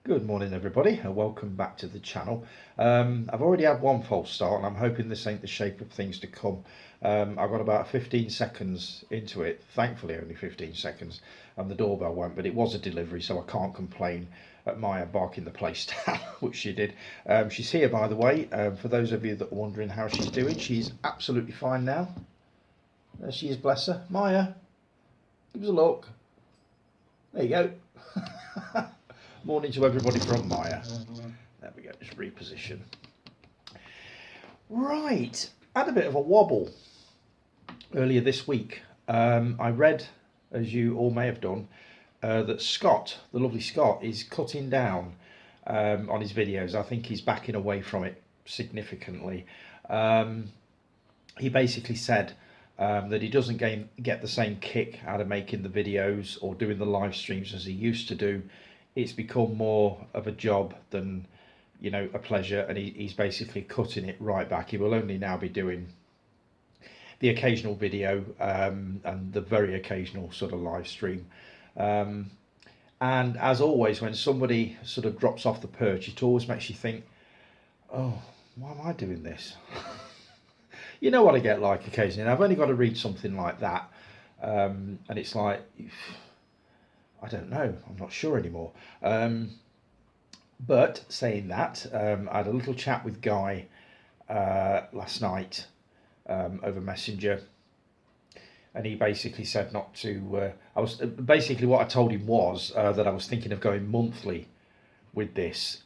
Good morning everybody and welcome back to the channel. I've already had one false start and I'm hoping this ain't the shape of things to come. I got about 15 seconds into it, thankfully only 15 seconds, and the doorbell went, but it was a delivery so I can't complain at Maya barking the place down, which she did. She's here by the way, for those of you that are wondering how she's doing. She's absolutely fine now. There she is, bless her. Maya, give us a look. There you go. Morning to everybody from Maya. There we go, just reposition. Right, had a bit of a wobble earlier this week. I read, as you all may have done, that Scott, the lovely Scott, is cutting down on his videos. I think he's backing away from it significantly. He basically said that he doesn't get the same kick out of making the videos or doing the live streams as he used to do. It's become more of a job than, you know, a pleasure, and he's basically cutting it right back. He will only now be doing the occasional video and the very occasional sort of live stream. And as always, when somebody sort of drops off the perch, it always makes you think, oh, why am I doing this? You know what I get like occasionally, and I've only got to read something like that, and it's like, I don't know, I'm not sure anymore. But saying that, I had a little chat with Guy last night over Messenger, and he basically said not to. I was basically, what I told him was that I was thinking of going monthly with this,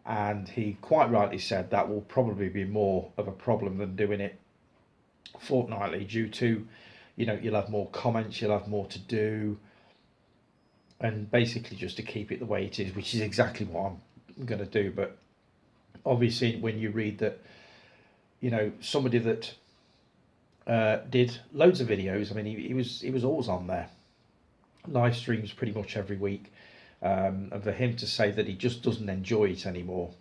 and he quite rightly said that will probably be more of a problem than doing it fortnightly, due to, you know, you'll have more comments, you'll have more to do. And basically just to keep it the way it is, which is exactly what I'm going to do. But obviously when you read that, you know, somebody that did loads of videos, I mean, he was always on there, live streams pretty much every week, and for him to say that he just doesn't enjoy it anymore,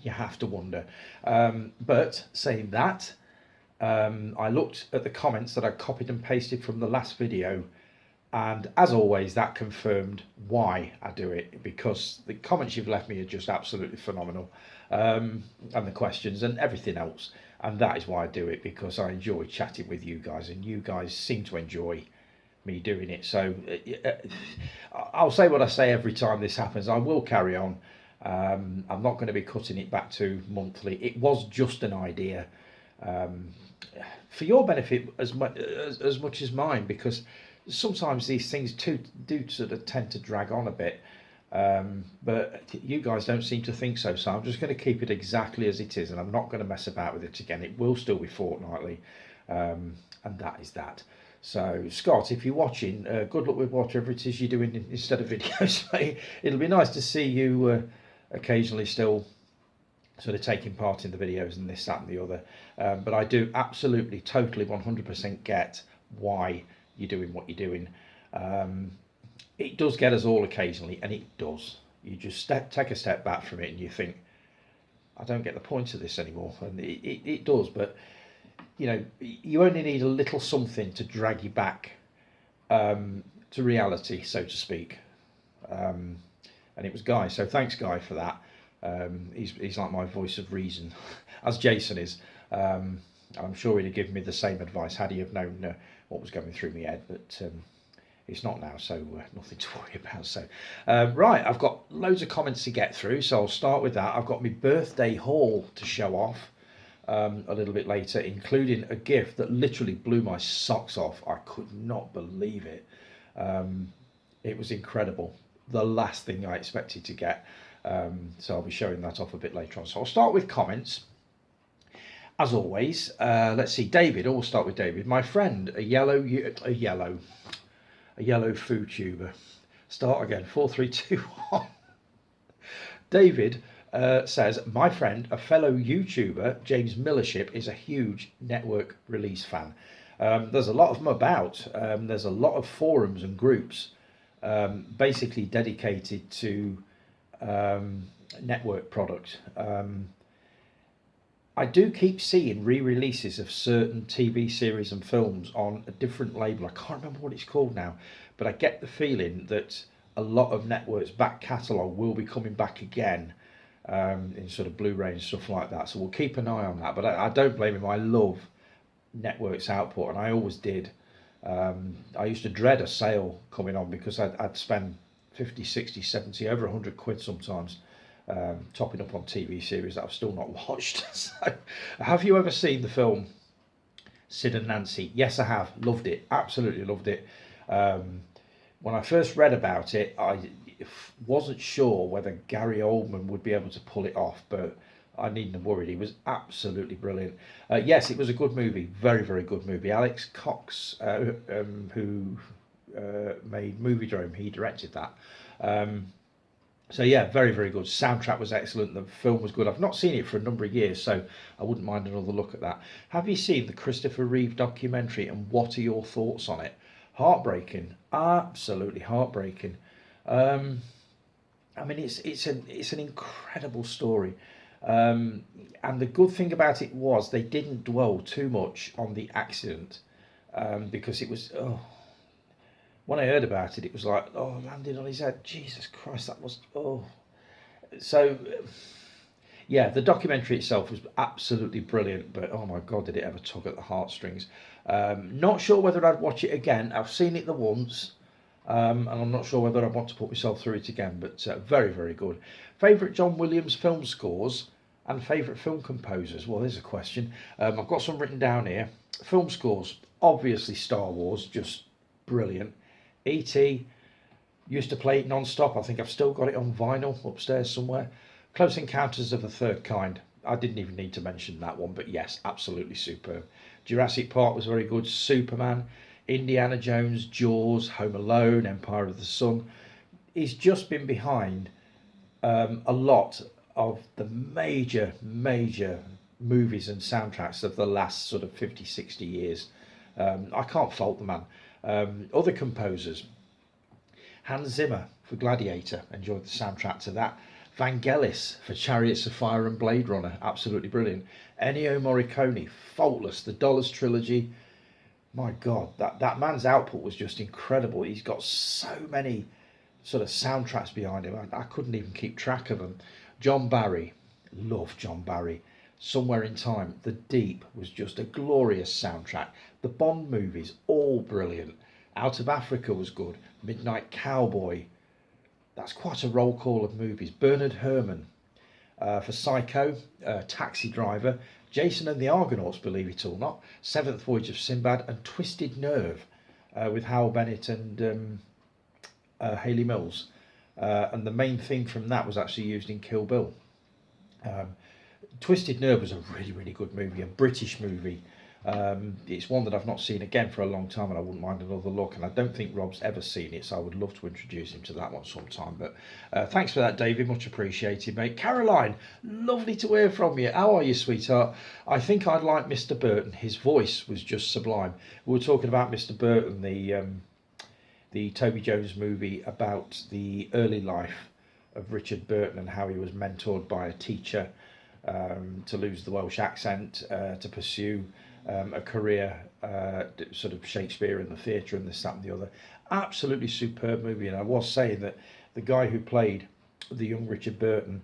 you have to wonder. But saying that, I looked at the comments that I copied and pasted from the last video, and as always that confirmed why I do it, because the comments you've left me are just absolutely phenomenal, and the questions and everything else, and that is why I do it, because I enjoy chatting with you guys and you guys seem to enjoy me doing it. So I'll say what I say every time this happens. I will carry on. I'm not going to be cutting it back to monthly. It was just an idea, for your benefit as much as mine, because sometimes these things do sort of tend to drag on a bit, but you guys don't seem to think so. So I'm just going to keep it exactly as it is, and I'm not going to mess about with it again. It will still be fortnightly, and that is that. So Scott, if you're watching, good luck with whatever it is you're doing instead of videos. It'll be nice to see you occasionally still sort of taking part in the videos and this, that and the other, but I do absolutely, totally, 100% get why you're doing what you're doing. It does get us all occasionally, and it does. You just take a step back from it and you think, I don't get the point of this anymore, and it does. But you know, you only need a little something to drag you back to reality, so to speak, and it was Guy. So thanks Guy for that. He's like my voice of reason, as Jason is. I'm sure he'd have given me the same advice had he have known what was going through my head, but it's not now, so nothing to worry about. So right, I've got loads of comments to get through, so I'll start with that. I've got my birthday haul to show off a little bit later, including a gift that literally blew my socks off. I could not believe it. It was incredible, the last thing I expected to get. So I'll be showing that off a bit later on. So I'll start with comments. As always, let's see, David, we'll start with David. My friend, a yellow food tuber. Start again, 4, 3, 2, 1. David says, my friend, a fellow YouTuber, James Millership, is a huge network release fan. There's a lot of them about. There's a lot of forums and groups basically dedicated to network product. I do keep seeing re-releases of certain TV series and films on a different label. I can't remember what it's called now, but I get the feeling that a lot of networks' back catalogue will be coming back again, in sort of Blu-ray and stuff like that. So we'll keep an eye on that. But I don't blame him. I love networks output, and I always did. I used to dread a sale coming on because I'd spend 50, 60, 70, over 100 quid sometimes, topping up on TV series that I've still not watched. So, have you ever seen the film Sid and Nancy? Yes, I have. Loved it. Absolutely loved it. When I first read about it, I wasn't sure whether Gary Oldman would be able to pull it off, but I needn't have worried. He was absolutely brilliant. Yes, it was a good movie. Very, very good movie. Alex Cox, who made Moviedrome, he directed that. So yeah, very, very good. Soundtrack was excellent. The film was good. I've not seen it for a number of years, so I wouldn't mind another look at that. Have you seen the Christopher Reeve documentary, and what are your thoughts on it? Heartbreaking. Absolutely heartbreaking. I mean, it's an incredible story. And the good thing about it was they didn't dwell too much on the accident, because it was, when I heard about it, it was like, oh, landed on his head. Jesus Christ, that was, oh. So, yeah, the documentary itself was absolutely brilliant, but oh my God, did it ever tug at the heartstrings. Not sure whether I'd watch it again. I've seen it the once, and I'm not sure whether I want to put myself through it again, but very, very good. Favourite John Williams film scores and favourite film composers? Well, there's a question. I've got some written down here. Film scores, obviously Star Wars, just brilliant. E.T., used to play it non-stop. I think I've still got it on vinyl upstairs somewhere. Close Encounters of the Third Kind. I didn't even need to mention that one, but yes, absolutely superb. Jurassic Park was very good. Superman, Indiana Jones, Jaws, Home Alone, Empire of the Sun. He's just been behind a lot of the major movies and soundtracks of the last sort of 50, 60 years. I can't fault the man. Other composers, Hans Zimmer for Gladiator, enjoyed the soundtrack to that. Vangelis for Chariots of Fire and Blade Runner, absolutely brilliant. Ennio Morricone, faultless. The Dollars Trilogy, my God, that man's output was just incredible. He's got so many sort of soundtracks behind him. I couldn't even keep track of them. John Barry, love John Barry. Somewhere in Time, The Deep was just a glorious soundtrack. The Bond movies, all brilliant. Out of Africa was good. Midnight Cowboy, that's quite a roll call of movies. Bernard Herrmann for Psycho, Taxi Driver, Jason and the Argonauts, believe it or not, Seventh Voyage of Sinbad, and Twisted Nerve with Hal Bennett and Hayley Mills. And the main theme from that was actually used in Kill Bill. Twisted Nerve was a really, really good movie, a British movie. It's one that I've not seen again for a long time, and I wouldn't mind another look, and I don't think Rob's ever seen it, so I would love to introduce him to that one sometime. But thanks for that, David, much appreciated, mate. Caroline, lovely to hear from you. How are you, sweetheart? I think I'd like Mr. Burton. His voice was just sublime. We were talking about Mr. Burton, the Toby Jones movie about the early life of Richard Burton and how he was mentored by a teacher to lose the Welsh accent, to pursue a career, sort of Shakespeare in the theatre and this, that and the other. Absolutely superb movie. And I was saying that the guy who played the young Richard Burton,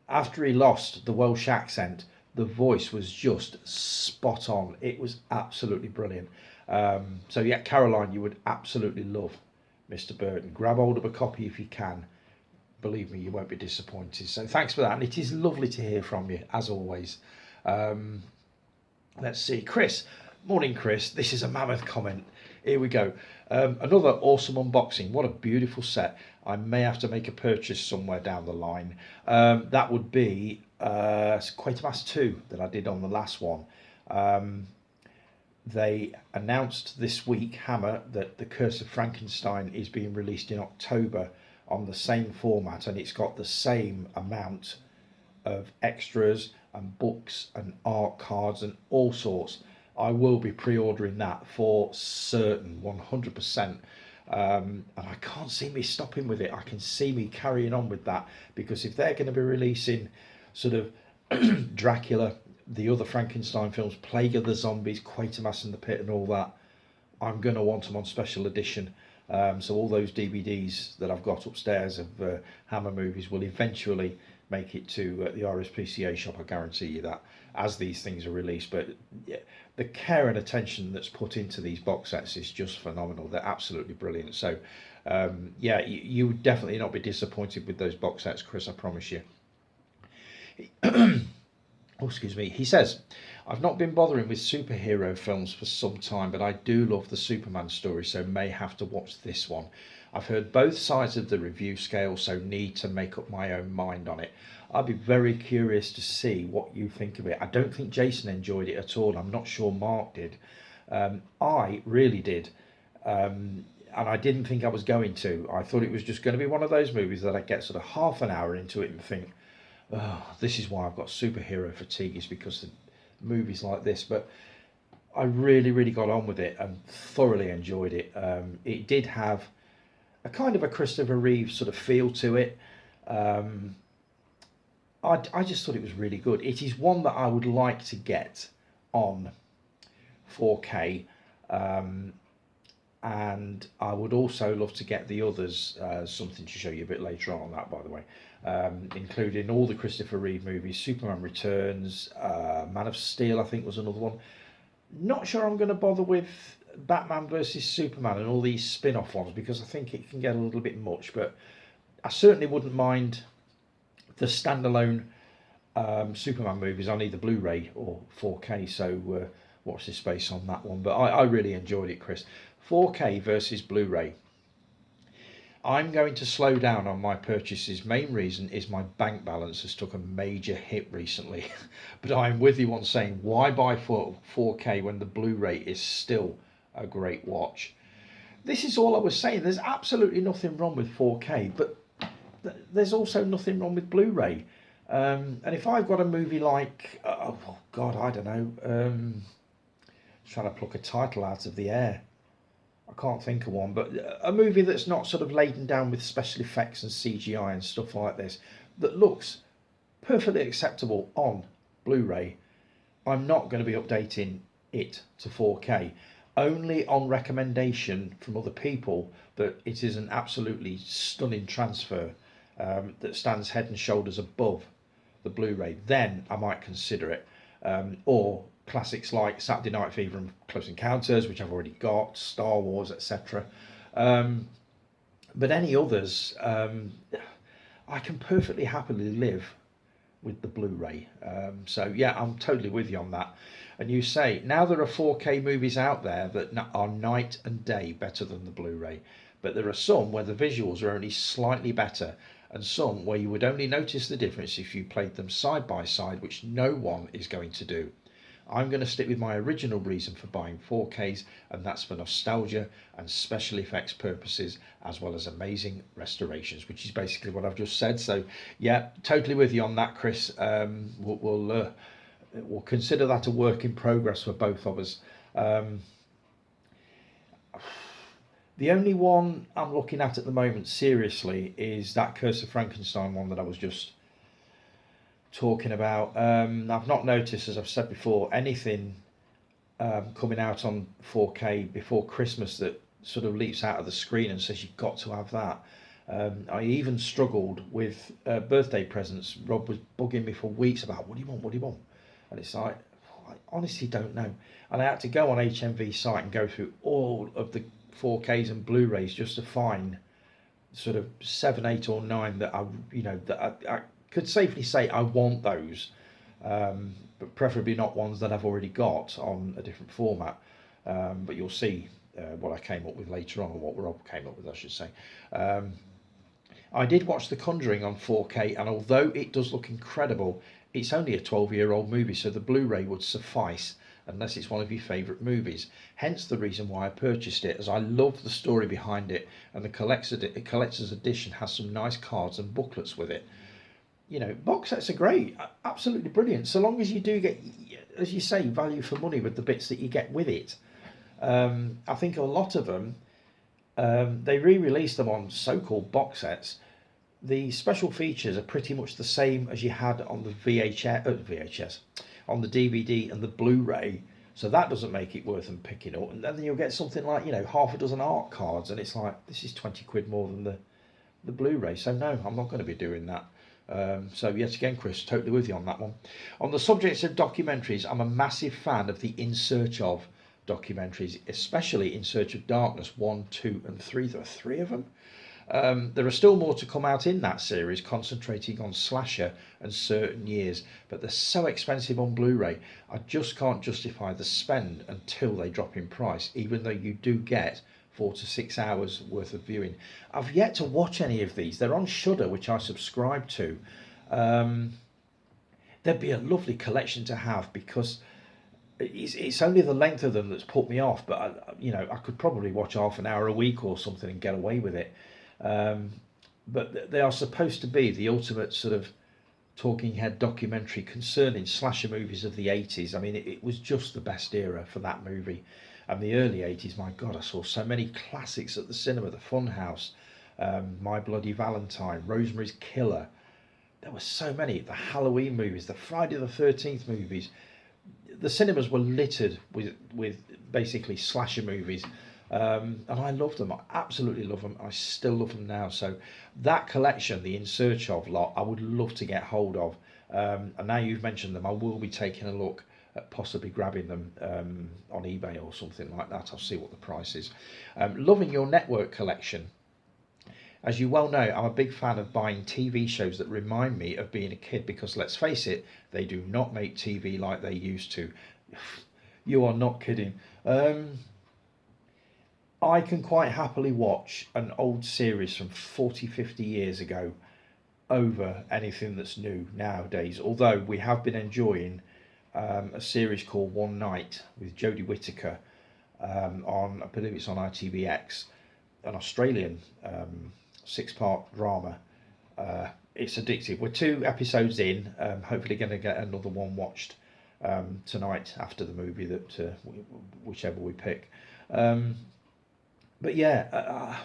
after he lost the Welsh accent, the voice was just spot on. It was absolutely brilliant. So yeah, Caroline, you would absolutely love Mr. Burton. Grab hold of a copy if you can. Believe me, you won't be disappointed. So thanks for that. And it is lovely to hear from you, as always. Let's see, Chris. Morning, Chris. This is a mammoth comment. Here we go. Another awesome unboxing. What a beautiful set. I may have to make a purchase somewhere down the line. That would be Quatermass 2 that I did on the last one. They announced this week, Hammer, that The Curse of Frankenstein is being released in October on the same format, and it's got the same amount of extras and books and art cards and all sorts. I will be pre-ordering that for certain, 100%. And I can't see me stopping with it. I can see me carrying on with that, because if they're going to be releasing sort of Dracula, the other Frankenstein films, Plague of the Zombies, Quatermass and the Pit and all that, I'm going to want them on special edition. So all those DVDs that I've got upstairs of Hammer movies will eventually make it to the RSPCA shop. I guarantee you that, as these things are released. But yeah, the care and attention that's put into these box sets is just phenomenal. They're absolutely brilliant. So yeah, you would definitely not be disappointed with those box sets, Chris. I promise you. Oh, excuse me. He says, I've not been bothering with superhero films for some time, but I do love the Superman story, so may have to watch this one. I've heard both sides of the review scale, so need to make up my own mind on it. I'd be very curious to see what you think of it. I don't think Jason enjoyed it at all. I'm not sure Mark did. I really did. And I didn't think I was going to. I thought it was just going to be one of those movies that I'd get sort of half an hour into it and think, oh, this is why I've got superhero fatigue, is because the movies like this. But I really, really got on with it and thoroughly enjoyed it. It did have a kind of a Christopher Reeve sort of feel to it. I just thought it was really good. It is one that I would like to get on 4K. And I would also love to get the others, something to show you a bit later on that, by the way, including all the Christopher Reeve movies, Superman Returns, Man of Steel, I think was another one. Not sure I'm going to bother with Batman versus Superman and all these spin-off ones, because I think it can get a little bit much, but I certainly wouldn't mind the standalone Superman movies on either Blu-ray or 4K, so watch this space on that one. But I really enjoyed it, Chris. 4K versus Blu-ray. I'm going to slow down on my purchases. Main reason is my bank balance has took a major hit recently. But I'm with you on saying, why buy 4K when the Blu-ray is still a great watch? This is all I was saying. There's absolutely nothing wrong with 4K, but there's also nothing wrong with Blu-ray. And if I've got a movie like, oh God, I don't know, trying to pluck a title out of the air. I can't think of one, but a movie that's not sort of laden down with special effects and CGI and stuff like this, that looks perfectly acceptable on Blu-ray, I'm not going to be updating it to 4K. Only on recommendation from other people that it is an absolutely stunning transfer that stands head and shoulders above the Blu-ray, then I might consider it. Or classics like Saturday Night Fever and Close Encounters, which I've already got, Star Wars, etc. But any others, I can perfectly happily live with the Blu-ray. So yeah, I'm totally with you on that. And you say, now there are 4K movies out there that are night and day better than the Blu-ray. But there are some where the visuals are only slightly better, and some where you would only notice the difference if you played them side by side, which no one is going to do. I'm going to stick with my original reason for buying 4Ks, and that's for nostalgia and special effects purposes, as well as amazing restorations, which is basically what I've just said. So yeah, totally with you on that, Chris. We'll consider that a work in progress for both of us. The only one I'm looking at the moment seriously is that Curse of Frankenstein one that I was just talking about. I've not noticed, as I've said before, anything coming out on 4K before Christmas that sort of leaps out of the screen and says you've got to have that. I even struggled with birthday presents. Rob was bugging me for weeks about, what do you want, what do you want? And it's like, I honestly don't know. And I had to go on HMV site and go through all of the 4Ks and Blu-rays just to find sort of 7, 8 or 9 that I could safely say I want those, but preferably not ones that I've already got on a different format. But you'll see what I came up with later on, or what Rob came up with, I should say. I did watch The Conjuring on 4K, and although it does look incredible, it's only a 12-year-old movie, so the Blu-ray would suffice unless it's one of your favourite movies. Hence the reason why I purchased it, as I love the story behind it, and the collector's edition has some nice cards and booklets with it. You know, box sets are great, absolutely brilliant, so long as you do get, as you say, value for money with the bits that you get with it. I think a lot of them, they re-release them on so-called box sets. The special features are pretty much the same as you had on the VHS, on the DVD and the Blu-ray, So that doesn't make it worth them picking up. And then you'll get something like, half a dozen art cards, and it's like, this is 20 quid more than the Blu-ray. So no, I'm not going to be doing that. So yet again, Chris, totally with you on that one. On the subject of documentaries, I'm a massive fan of the In Search Of documentaries, especially In Search of Darkness 1, 2 and 3. There are 3 of them. There are still more to come out in that series, concentrating on slasher and certain years, but they're so expensive on Blu-ray, I just can't justify the spend until they drop in price, even though you do get 4 to 6 hours worth of viewing. I've yet to watch any of these. They're on Shudder, which I subscribe to. There'd be a lovely collection to have, because it's only the length of them that's put me off, but I could probably watch half an hour a week or something and get away with it. But they are supposed to be the ultimate sort of talking head documentary concerning slasher movies of the 80s. I mean, it was just the best era for that movie. And the early 80s, my God, I saw so many classics at the cinema. The Funhouse, My Bloody Valentine, Rosemary's Killer. There were so many. The Halloween movies, the Friday the 13th movies. The cinemas were littered with basically slasher movies. And I loved them. I absolutely love them. I still love them now. So that collection, the In Search Of lot, I would love to get hold of. And now you've mentioned them, I will be taking a look at possibly grabbing them on eBay or something like that. I'll see what the price is. Loving your network collection. As you well know, I'm a big fan of buying TV shows that remind me of being a kid, because let's face it, they do not make TV like they used to. You are not kidding. I can quite happily watch an old series from 40, 50 years ago over anything that's new nowadays, although we have been enjoying a series called One Night with Jodie Whittaker on, I believe it's on ITVX, an Australian 6-part drama. It's addictive. We're 2 episodes in, hopefully going to get another one watched tonight after the movie, that whichever we pick. But yeah,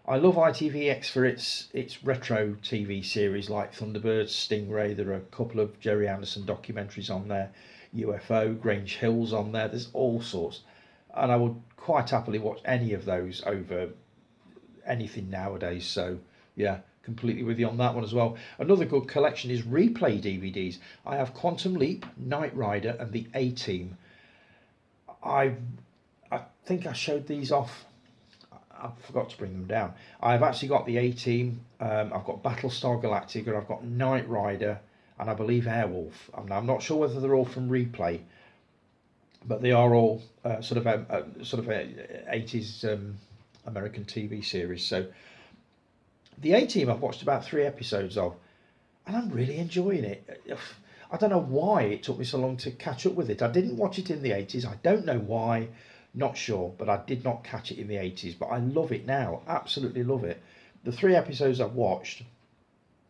I love ITVX for its retro TV series like Thunderbirds, Stingray. There are a couple of Jerry Anderson documentaries on there, UFO, Grange Hill's on there. There's all sorts, and I would quite happily watch any of those over anything nowadays. So yeah, completely with you on that one as well. Another good collection is replay DVDs. I have Quantum Leap, Knight Rider, and the A-Team. I think I showed these off. I forgot to bring them down. I've actually got the A-Team, I've got Battlestar Galactica, I've got Knight Rider, and I believe Airwolf. I'm not sure whether they're all from replay, but they are all sort of a 80s American TV series. So the A-Team I've watched about 3 episodes of, and I'm really enjoying it. I don't know why it took me so long to catch up with it. I didn't watch it in the 80s. I don't know why. Not sure, but I did not catch it in the 80s. But I love it now. Absolutely love it. The 3 episodes I've watched,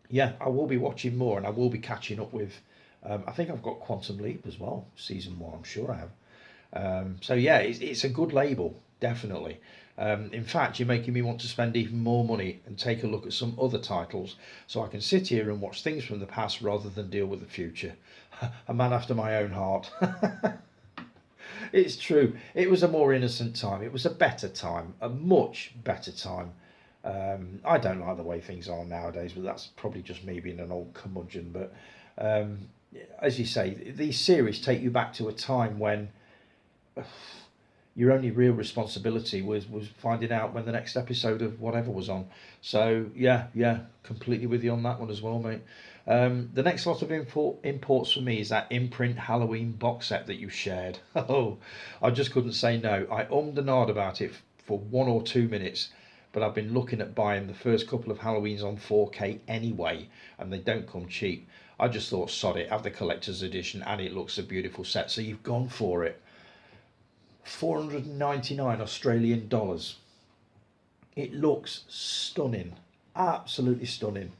yeah, I will be watching more, and I will be catching up with. I think I've got Quantum Leap as well, season 1. I'm sure I have. So yeah, it's a good label, definitely. In fact, you're making me want to spend even more money and take a look at some other titles, so I can sit here and watch things from the past rather than deal with the future. A man after my own heart. It's true. It was a more innocent time. It was a better time, a much better time. I don't like the way things are nowadays, but that's probably just me being an old curmudgeon. But as you say, these series take you back to a time when your only real responsibility was finding out when the next episode of whatever was on. So yeah, completely with you on that one as well, mate. The next lot of imports for me is that Imprint Halloween box set that you shared. Oh, I just couldn't say no. I ummed and ahed about it for 1 or 2 minutes, but I've been looking at buying the first couple of Halloweens on 4K anyway, and they don't come cheap. I just thought, sod it, have the collector's edition, and it looks a beautiful set. So you've gone for it. 499 Australian dollars. It looks stunning, absolutely stunning.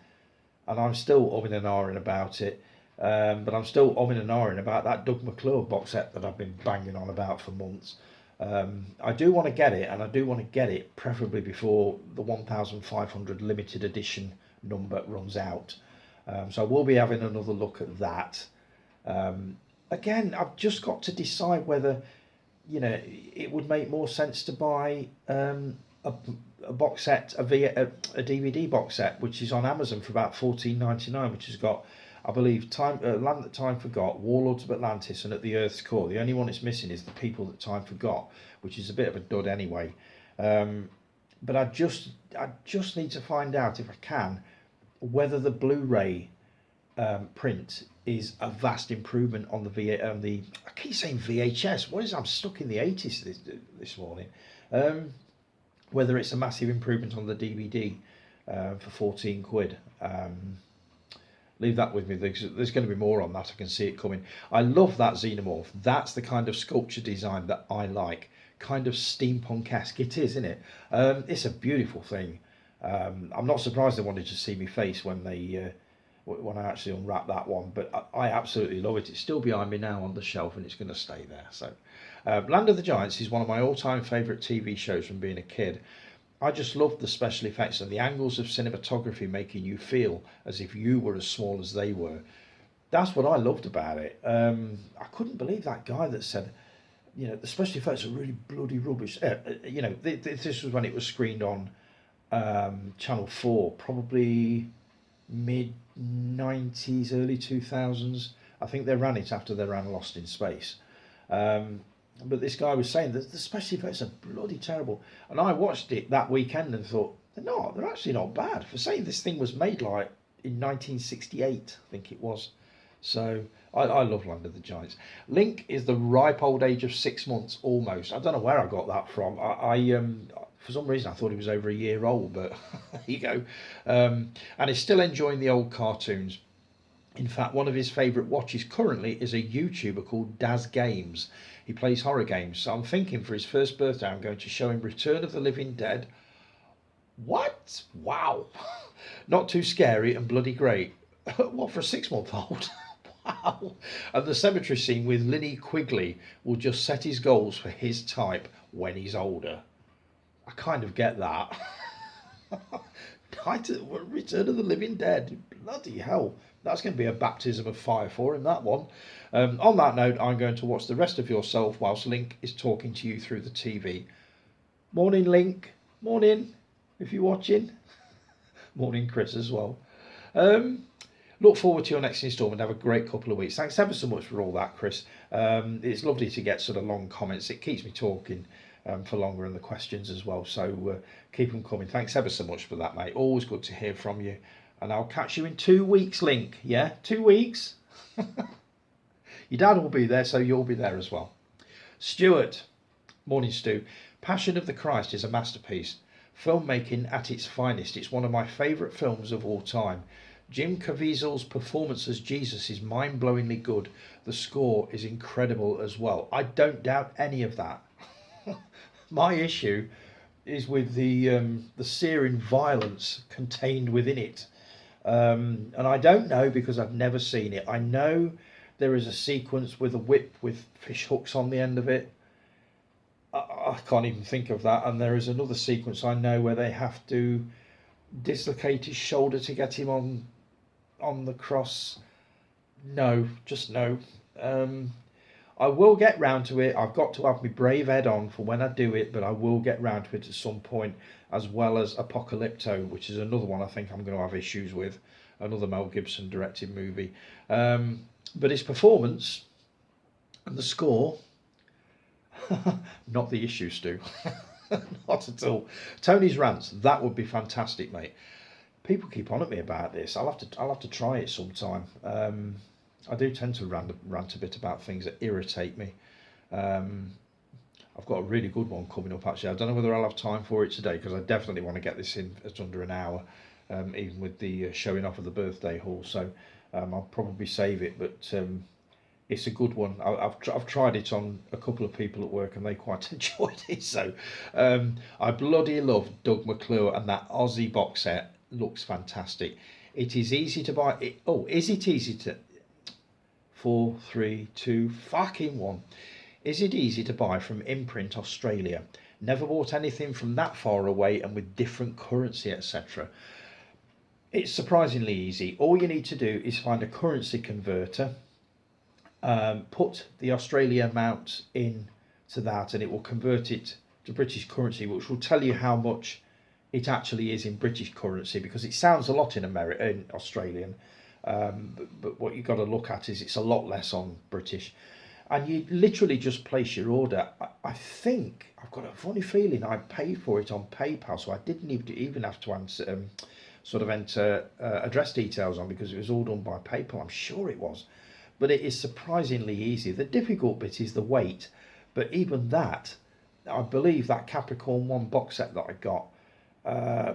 And I'm still umming and ahhing about it. But I'm still umming and ahhing about that Doug McClure box set that I've been banging on about for months. I do want to get it, and I do want to get it preferably before the 1,500 limited edition number runs out. So I will be having another look at that. again, I've just got to decide whether, it would make more sense to buy a box set, a DVD box set, which is on Amazon for about 14.99, which has got, I believe, Land That Time Forgot, Warlords of Atlantis, and At the Earth's Core. The only one it's missing is The People That Time Forgot, which is a bit of a dud anyway. But I just need to find out, if I can, whether the Blu-ray print is a vast improvement on the I keep saying VHS. What is I'm stuck in the 80s this morning. Whether it's a massive improvement on the DVD for 14 quid. Leave that with me. There's going to be more on that. I can see it coming. I love that xenomorph. That's the kind of sculpture design that I like. Kind of steampunk-esque. It is, isn't it? It's a beautiful thing. I'm not surprised they wanted to see me face when I actually unwrap that one, but I absolutely love it. It's still behind me now on the shelf, and it's going to stay there. So, Land of the Giants is one of my all-time favourite TV shows from being a kid. I just loved the special effects and the angles of cinematography, making you feel as if you were as small as they were. That's what I loved about it. I couldn't believe that guy that said, the special effects are really bloody rubbish. This was when it was screened on Channel 4, probably mid 90s, early 2000s. I think they ran it after they ran Lost in Space. But this guy was saying that the special effects are bloody terrible. And I watched it that weekend and thought, they're actually not bad. For saying this thing was made like in 1968, I think it was. So I love Land of the Giants. Link is the ripe old age of 6 months almost. I don't know where I got that from. I for some reason I thought he was over a year old, but there you go. And he's still enjoying the old cartoons. In fact, one of his favourite watches currently is a YouTuber called Daz Games. He plays horror games, so I'm thinking for his first birthday I'm going to show him Return of the Living Dead. What? Wow. Not too scary and bloody great. What, for a 6-month-old? Wow. And the cemetery scene with Linny Quigley will just set his goals for his type when he's older. I kind of get that. Return of the Living Dead. Bloody hell. That's going to be a baptism of fire for him, that one. On that note, I'm going to watch the rest of Yourself whilst Link is talking to you through the TV. Morning, Link. Morning, if you're watching. Morning, Chris, as well. Look forward to your next instalment. Have a great couple of weeks. Thanks ever so much for all that, Chris. It's lovely to get sort of long comments. It keeps me talking for longer, and the questions as well. So keep them coming. Thanks ever so much for that, mate. Always good to hear from you. And I'll catch you in 2 weeks, Link. Yeah, 2 weeks. Your dad will be there, so you'll be there as well. Stuart. Morning, Stu. Passion of the Christ is a masterpiece. Filmmaking at its finest. It's one of my favourite films of all time. Jim Caviezel's performance as Jesus is mind-blowingly good. The score is incredible as well. I don't doubt any of that. My issue is with the searing violence contained within it. And I don't know because I've never seen it. I know there is a sequence with a whip with fish hooks on the end of it. I can't even think of that. And there is another sequence I know where they have to dislocate his shoulder to get him on the cross. No, just no. I will get round to it. I've got to have my brave head on for when I do it, but I will get round to it at some point, as well as Apocalypto, which is another one I think I'm going to have issues with, another Mel Gibson directed movie. But his performance and the score, not the issue, Stu. Not at all. Tony's rants, that would be fantastic, mate. People keep on at me about this. I'll have to try it sometime. I do tend to rant a bit about things that irritate me. I've got a really good one coming up actually. I don't know whether I'll have time for it today because I definitely want to get this in at under an hour, even with the showing off of the birthday haul. So I'll probably save it, but it's a good one. I've tried it on a couple of people at work and they quite enjoyed it. So I bloody love Doug McClure, and that Aussie box set looks fantastic. It is easy to buy. Is it easy to... 4, 3, 2, fucking 1. Is it easy to buy from Imprint Australia? Never bought anything from that far away and with different currency, etc. It's surprisingly easy. All you need to do is find a currency converter put the Australia amount in to that, and it will convert it to British currency, which will tell you how much it actually is in British currency, because it sounds a lot in Australian, but what you've got to look at is it's a lot less on British. And you literally just place your order. I think I've got a funny feeling I paid for it on PayPal, so I didn't even have to answer, sort of enter address details on, because it was all done by PayPal. I'm sure it was, but it is surprisingly easy. The difficult bit is the weight, but even that, I believe that Capricorn 1 box set that I got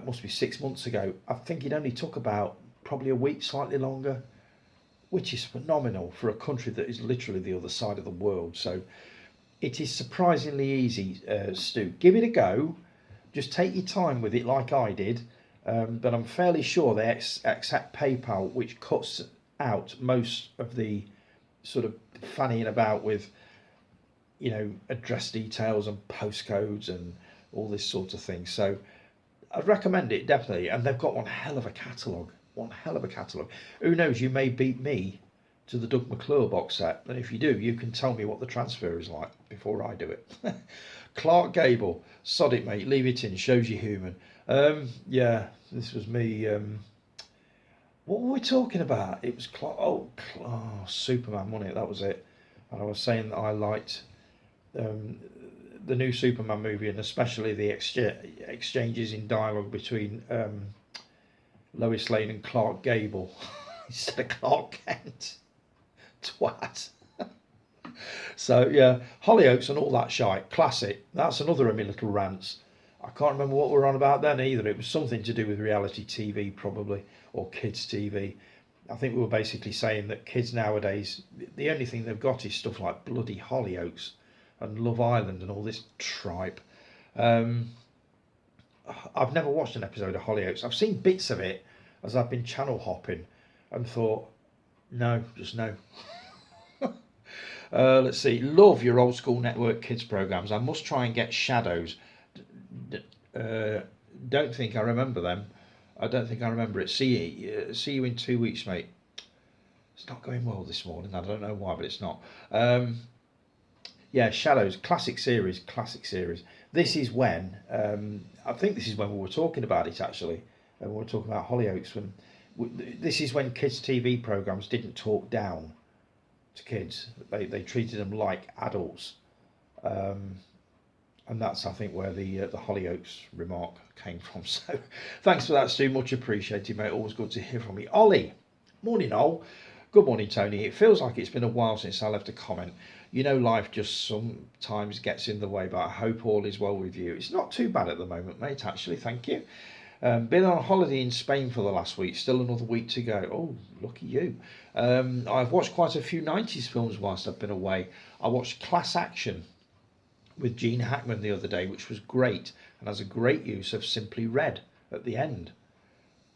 must be 6 months ago. I think it only took about probably a week, slightly longer, which is phenomenal for a country that is literally the other side of the world. So it is surprisingly easy, Stu. Give it a go. Just take your time with it, like I did. But I'm fairly sure they accept PayPal, which cuts out most of the sort of fannying about with, address details and postcodes and all this sort of thing. So I'd recommend it, definitely. And they've got one hell of a catalogue. One hell of a catalogue. Who knows, you may beat me to the Doug McClure box set. And if you do, you can tell me what the transfer is like before I do it. Clark Gable, sod it, mate, leave it in, shows you human. Yeah, this was me. What were we talking about? It was Clark. Oh, Superman, wasn't it? That was it. And I was saying that I liked the new Superman movie, and especially the exchanges in dialogue between Lois Lane and Clark Gable instead of Clark Kent. Twat. So yeah, Hollyoaks and all that shite, classic. That's another of my little rants. I can't remember what we were on about then either. It was something to do with reality TV probably, or kids TV. I think we were basically saying that kids nowadays, the only thing they've got is stuff like bloody Hollyoaks and Love Island and all this tripe. I've never watched an episode of Hollyoaks. I've seen bits of it as I've been channel hopping and thought, no, just no. Let's see. Love your old school network kids programs. I must try and get Shadows. Don't think I remember them. I don't think I remember it. See you in 2 weeks, mate. It's not going well this morning. I don't know why, but it's not. Yeah, Shadows, classic series. This is when I think this is when we were talking about it actually. We were talking about Hollyoaks. This is when kids' TV programs didn't talk down to kids. They treated them like adults, and that's, I think, where the Hollyoaks remark came from. So thanks for that, Stu, much appreciated, mate. Always good to hear from you. Ollie, morning, Ol. Good morning, Tony. It feels like it's been a while since I left a comment. Life just sometimes gets in the way, but I hope all is well with you. It's not too bad at the moment, mate, actually, thank you. Been on holiday in Spain for the last week, still another week to go. Oh, lucky you. I've watched quite a few 90s films whilst I've been away. I watched Class Action with Gene Hackman the other day, which was great, and has a great use of Simply Red at the end.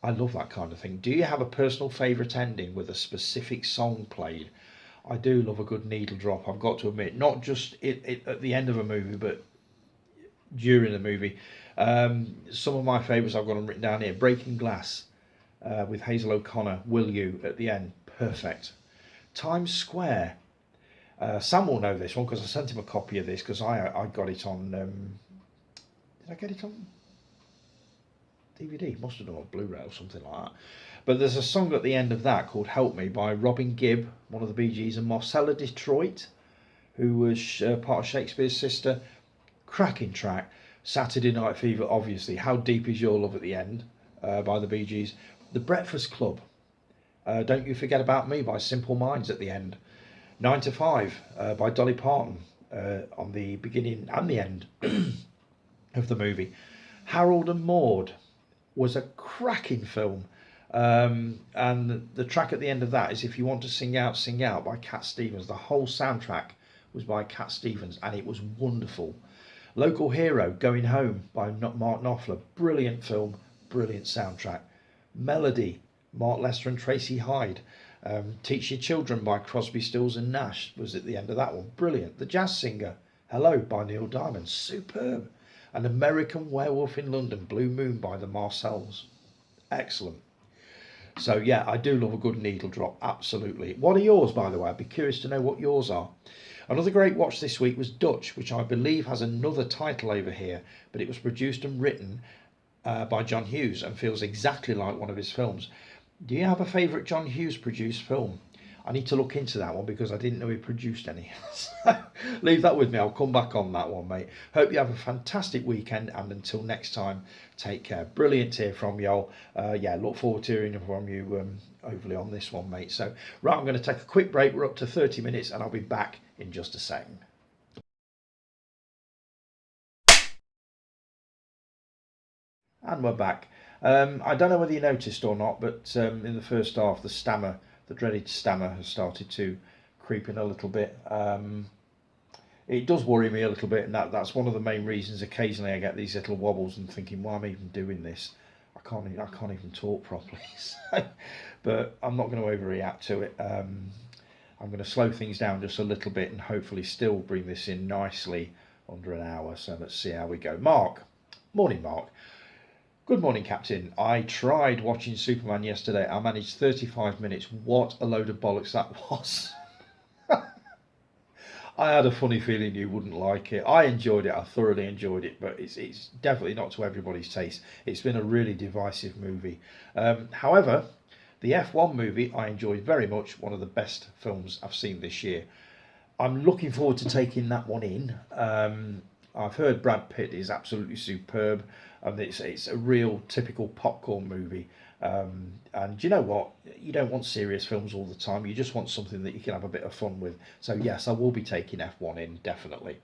I love that kind of thing. Do you have a personal favourite ending with a specific song played? I do love a good needle drop, I've got to admit. Not just at the end of a movie, but during the movie. Some of my favourites I've got them written down here. Breaking Glass with Hazel O'Connor, Will You at the end. Perfect. Times Square. Sam will know this one because I sent him a copy of this because I got it on... did I get it on DVD? Must have done on Blu-ray or something like that. But there's a song at the end of that called Help Me by Robin Gibb, one of the Bee Gees, and Marcella Detroit, who was part of Shakespeare's Sister. Cracking track. Saturday Night Fever, obviously. How Deep Is Your Love at the end by the Bee Gees. The Breakfast Club. Don't You Forget About Me by Simple Minds at the end. 9 to 5 by Dolly Parton on the beginning and the end of the movie. Harold and Maude was a cracking film. And the track at the end of that is If You Want to Sing Out by Cat Stevens. The whole soundtrack was by Cat Stevens and it was wonderful. Local Hero, Going Home by Mark Knopfler. Brilliant film, brilliant soundtrack. Melody, Mark Lester and Tracy Hyde. Teach Your Children by Crosby, Stills and Nash was at the end of that one. Brilliant. The Jazz Singer, Hello by Neil Diamond. Superb. An American Werewolf in London, Blue Moon by the Marcells. Excellent. So yeah, I do love a good needle drop, absolutely. What are yours, by the way? I'd be curious to know what yours are. Another great watch this week was Dutch, which I believe has another title over here, but it was produced and written by John Hughes and feels exactly like one of his films. Do you have a favourite John Hughes produced film? I need to look into that one because I didn't know he produced any. So leave that with me. I'll come back on that one, mate. Hope you have a fantastic weekend, and until next time, take care. Brilliant to hear from you all. Yeah, look forward to hearing from you overly on this one, mate. So, right, I'm going to take a quick break. We're up to 30 minutes, and I'll be back in just a second. And we're back. I don't know whether you noticed or not, but in the first half, the dreaded stammer, has started to creep in a little bit. It does worry me a little bit, and that's one of the main reasons. Occasionally, I get these little wobbles and thinking, "Why am I even doing this? I can't even talk properly." So, but I'm not going to overreact to it. I'm going to slow things down just a little bit, and hopefully, still bring this in nicely under an hour. So let's see how we go. Mark, morning, Mark. Good morning, Captain. I tried watching Superman yesterday. I managed 35 minutes. What a load of bollocks that was. I had a funny feeling you wouldn't like it. I enjoyed it. I thoroughly enjoyed it, but it's definitely not to everybody's taste. It's been a really divisive movie. However, the F1 movie I enjoyed very much. One of the best films I've seen this year. I'm looking forward to taking that one in. I've heard Brad Pitt is absolutely superb, and it's a real typical popcorn movie. And you know what? You don't want serious films all the time. You just want something that you can have a bit of fun with. So yes, I will be taking F1 in, definitely.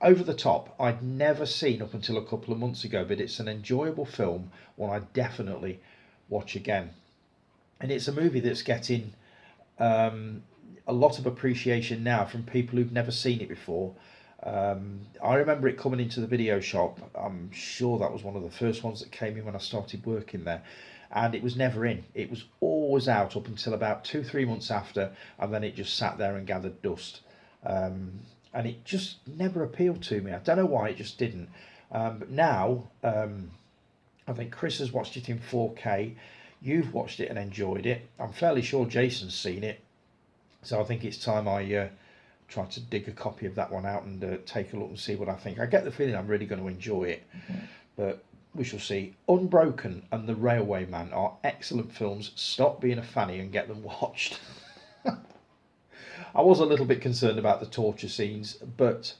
Over the Top, I'd never seen up until a couple of months ago, but it's an enjoyable film, one I definitely watch again. And it's a movie that's getting a lot of appreciation now from people who've never seen it before. I remember it coming into the video shop. I'm sure that was one of the first ones that came in when I started working there. And it was never in. It was always out up until about 2, 3 months after, and then it just sat there and gathered dust. And it just never appealed to me. I don't know why, it just didn't. But now, I think Chris has watched it in 4K. You've watched it and enjoyed it. I'm fairly sure Jason's seen it. So I think it's time I try to dig a copy of that one out and take a look and see what I think. I get the feeling I'm really going to enjoy it, but we shall see. Unbroken and The Railwayman are excellent films. Stop being a fanny and get them watched. I was a little bit concerned about the torture scenes, but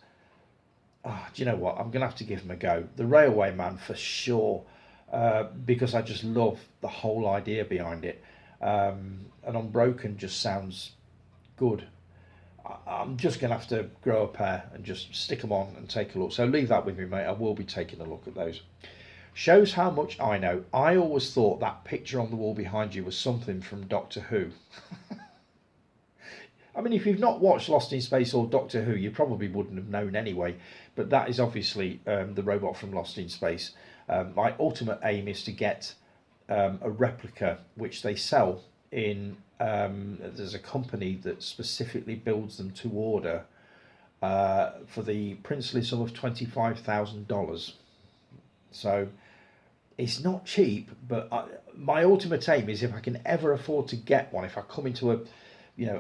do you know what? I'm going to have to give them a go. The Railwayman for sure, because I just love the whole idea behind it. And Unbroken just sounds good. I'm just going to have to grow a pair and just stick them on and take a look. So leave that with me, mate. I will be taking a look at those. Shows how much I know. I always thought that picture on the wall behind you was something from Doctor Who. I mean, if you've not watched Lost in Space or Doctor Who, you probably wouldn't have known anyway. But that is obviously the robot from Lost in Space. My ultimate aim is to get a replica, which they sell in. There's a company that specifically builds them to order for the princely sum of $25,000. So it's not cheap, but my ultimate aim is if I can ever afford to get one, if I come into a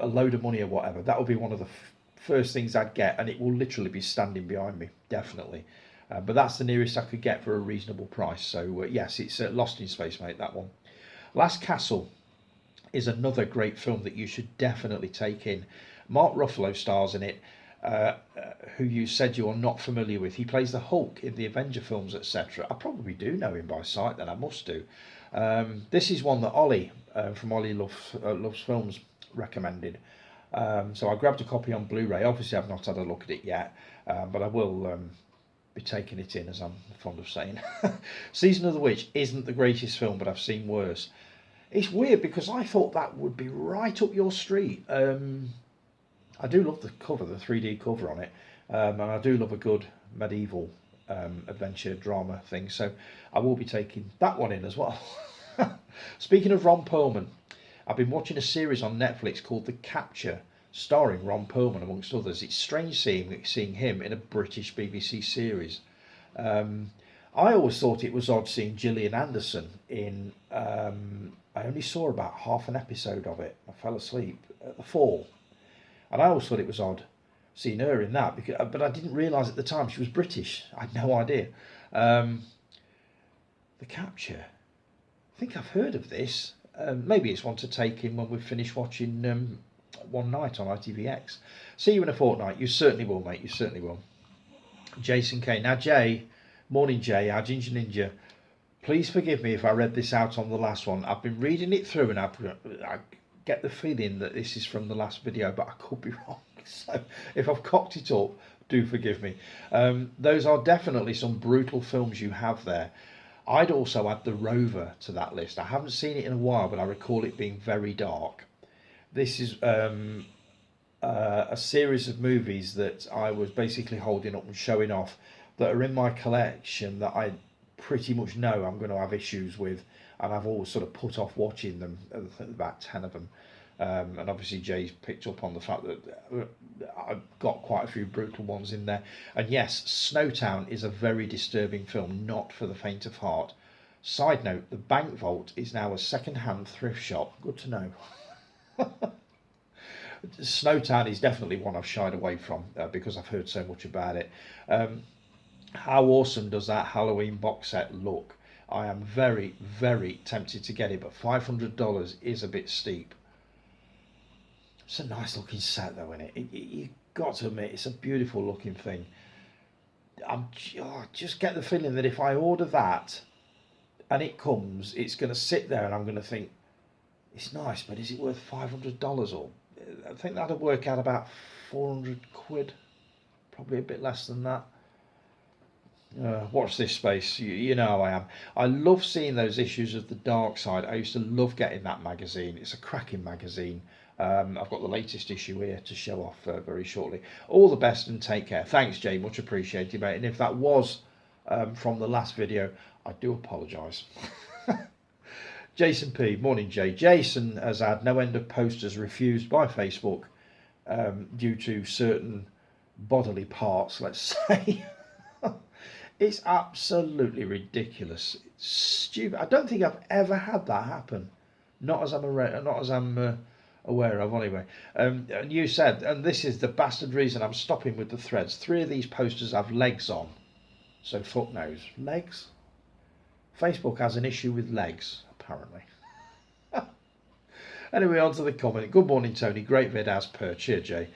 load of money or whatever, that will be one of the first things I'd get, and it will literally be standing behind me, definitely. But that's the nearest I could get for a reasonable price. So yes, it's Lost in Space, mate, that one. Last Castle is another great film that you should definitely take in. Mark Ruffalo stars in it, who you said you are not familiar with. He plays the Hulk in the Avenger films, etc. I probably do know him by sight, then I must do. This is one that Ollie from Ollie Loves Films recommended. So I grabbed a copy on Blu-ray. Obviously, I've not had a look at it yet, but I will be taking it in, as I'm fond of saying. Season of the Witch isn't the greatest film, but I've seen worse. It's weird because I thought that would be right up your street. I do love the cover, the 3D cover on it, and I do love a good medieval adventure drama thing. So I will be taking that one in as well. Speaking of Ron Perlman, I've been watching a series on Netflix called The Capture, starring Ron Perlman amongst others. It's strange seeing him in a British BBC series. I always thought it was odd seeing Gillian Anderson in I only saw about half an episode of it. I fell asleep at the fall, and I always thought it was odd seeing her in that, because, but I didn't realise at the time she was British. I had no idea. The Capture. I think I've heard of this. Maybe it's one to take in when we've finished watching One Night on ITVX. See you in a fortnight. You certainly will, mate. You certainly will. Jason K. Now, Jay, morning, Jay, our Ginger Ninja. Please forgive me if I read this out on the last one. I've been reading it through and I get the feeling that this is from the last video, but I could be wrong. So if I've cocked it up, do forgive me. Those are definitely some brutal films you have there. I'd also add The Rover to that list. I haven't seen it in a while, but I recall it being very dark. This is a series of movies that I was basically holding up and showing off that are in my collection that I pretty much know I'm going to have issues with, and I've always sort of put off watching them. About 10 of them. And obviously Jay's picked up on the fact that I've got quite a few brutal ones in there. And yes, Snowtown is a very disturbing film, not for the faint of heart. Side note, the Bank Vault is now a second-hand thrift shop. Good to know. Snowtown is definitely one I've shied away from because I've heard so much about it. How awesome does that Halloween box set look? I am very, very tempted to get it, but $500 is a bit steep. It's a nice looking set though, isn't it? You've got to admit, it's a beautiful looking thing. I just get the feeling that if I order that and it comes, it's going to sit there and I'm going to think, it's nice, but is it worth $500? Or I think that'll work out about 400 quid, probably a bit less than that. Watch this space. You know how I am. I love seeing those issues of The Dark Side. I used to love getting that magazine. It's a cracking magazine. I've got the latest issue here to show off very shortly. All the best and take care. Thanks, Jay. Much appreciated, mate. And if that was from the last video, I do apologise. Jason P. Morning, Jay. Jason has had no end of posters refused by Facebook due to certain bodily parts, let's say. It's absolutely ridiculous. It's stupid. I don't think I've ever had that happen. Not as I'm aware of, anyway. And you said, and this is the bastard reason I'm stopping with the threads. 3 of these posters have legs on. So fuck knows. Legs? Facebook has an issue with legs, apparently. Anyway, on to the comment. Good morning, Tony. Great vid as per. Cheers, Jay.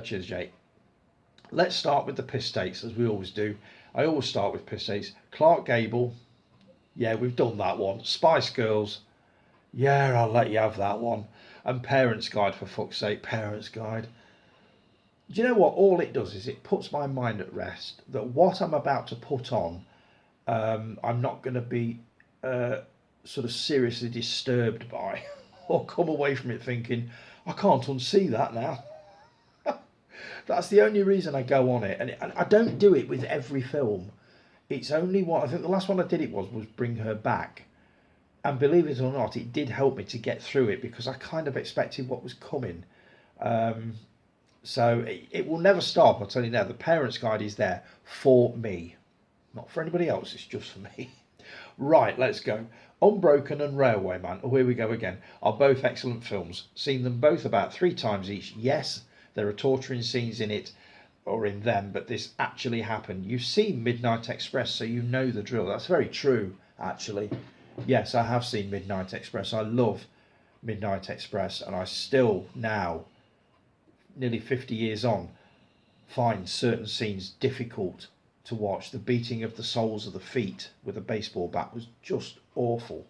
Cheers, Jay. Let's start with the piss takes, as we always do. I always start with piss takes. Clark Gable. Yeah, we've done that one. Spice Girls. Yeah, I'll let you have that one. And Parents Guide, for fuck's sake. Parents Guide. Do you know what? All it does is it puts my mind at rest that what I'm about to put on, I'm not going to be sort of seriously disturbed by or come away from it thinking, I can't unsee that now. That's the only reason I go on it. And I don't do it with every film. It's only one, I think the last one I did it was Bring Her Back. And believe it or not, it did help me to get through it because I kind of expected what was coming. So it will never stop, I'll tell you now. The Parents Guide is there for me. Not for anybody else, it's just for me. Right, let's go. Unbroken and Railwayman, oh here we go again, are both excellent films. Seen them both about 3 times each. Yes, there are torturing scenes in it, or in them, but this actually happened. You've seen Midnight Express, so you know the drill. That's very true, actually. Yes, I have seen Midnight Express. I love Midnight Express, and I still now, nearly 50 years on, find certain scenes difficult to watch. The beating of the soles of the feet with a baseball bat was just awful.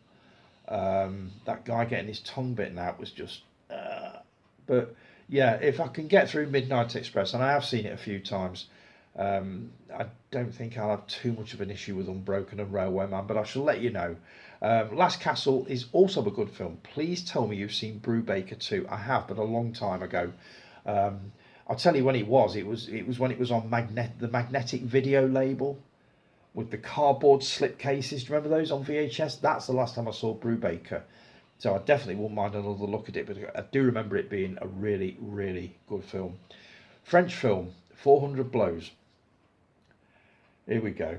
That guy getting his tongue bitten out was just... But yeah, if I can get through Midnight Express, and I have seen it a few times, I don't think I'll have too much of an issue with Unbroken and Railwayman, but I shall let you know. Last Castle is also a good film. Please tell me you've seen Brubaker too. I have, but a long time ago. I'll tell you when it was. It was when it was on the magnetic video label with the cardboard slip cases. Do you remember those on VHS? That's the last time I saw Brubaker. So I definitely wouldn't mind another look at it, but I do remember it being a really, really good film. French film, 400 Blows. Here we go.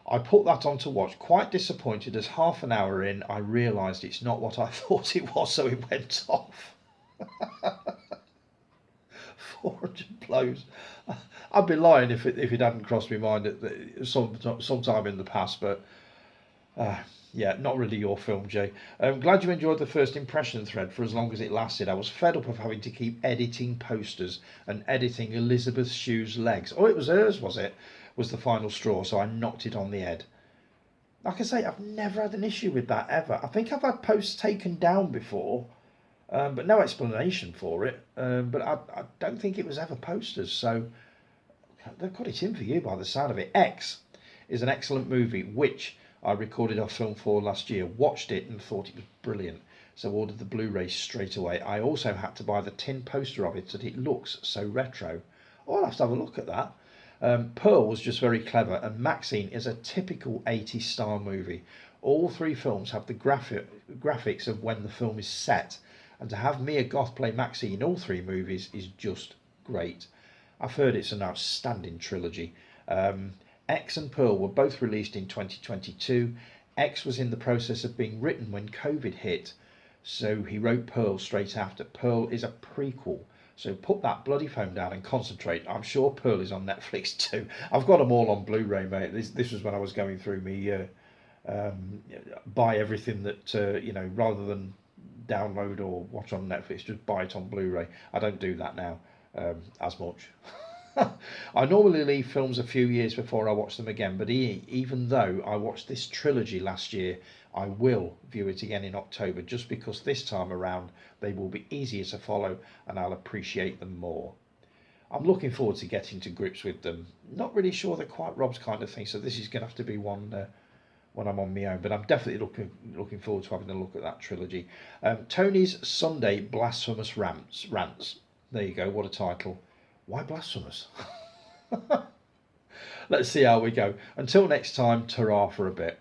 I put that on to watch, quite disappointed as half an hour in I realised it's not what I thought it was, so it went off. 400 blows. I'd be lying if it hadn't crossed my mind at some time in the past, but yeah, not really your film, Jay. I'm glad you enjoyed the first impression thread for as long as it lasted. I was fed up of having to keep editing posters and editing Elizabeth Shue's legs. Oh, it was hers, was it? Was the final straw, so I knocked it on the head. Like I say, I've never had an issue with that ever. I think I've had posts taken down before, but no explanation for it. But I don't think it was ever posters, so they've got it in for you by the sound of it. X is an excellent movie, which I recorded our film for last year, watched it and thought it was brilliant, so ordered the Blu-ray straight away. I also had to buy the tin poster of it, that it looks so retro. Oh, I'll have to have a look at that. Pearl was just very clever, and Maxine is a typical 80s style movie. All three films have the graphics of when the film is set, and to have Mia Goth play Maxine in all three movies is just great. I've heard it's an outstanding trilogy. X and Pearl were both released in 2022. X was in the process of being written when COVID hit, so he wrote Pearl straight after. Pearl is a prequel, so put that bloody phone down and concentrate. I'm sure Pearl is on Netflix too. I've got them all on Blu-ray, mate. This was when I was going through me buy everything that rather than download or watch on Netflix, just buy it on Blu-ray. I don't do that now as much. I normally leave films a few years before I watch them again, but even though I watched this trilogy last year, I will view it again in October, just because this time around they will be easier to follow and I'll appreciate them more. I'm looking forward to getting to grips with them. Not really sure they're quite Rob's kind of thing, so this is going to have to be one when I'm on my own, but I'm definitely looking forward to having a look at that trilogy. Tony's Sunday Blasphemous Rants. There you go, what a title. Why blasphemous? Let's see how we go. Until next time, ta-ra for a bit.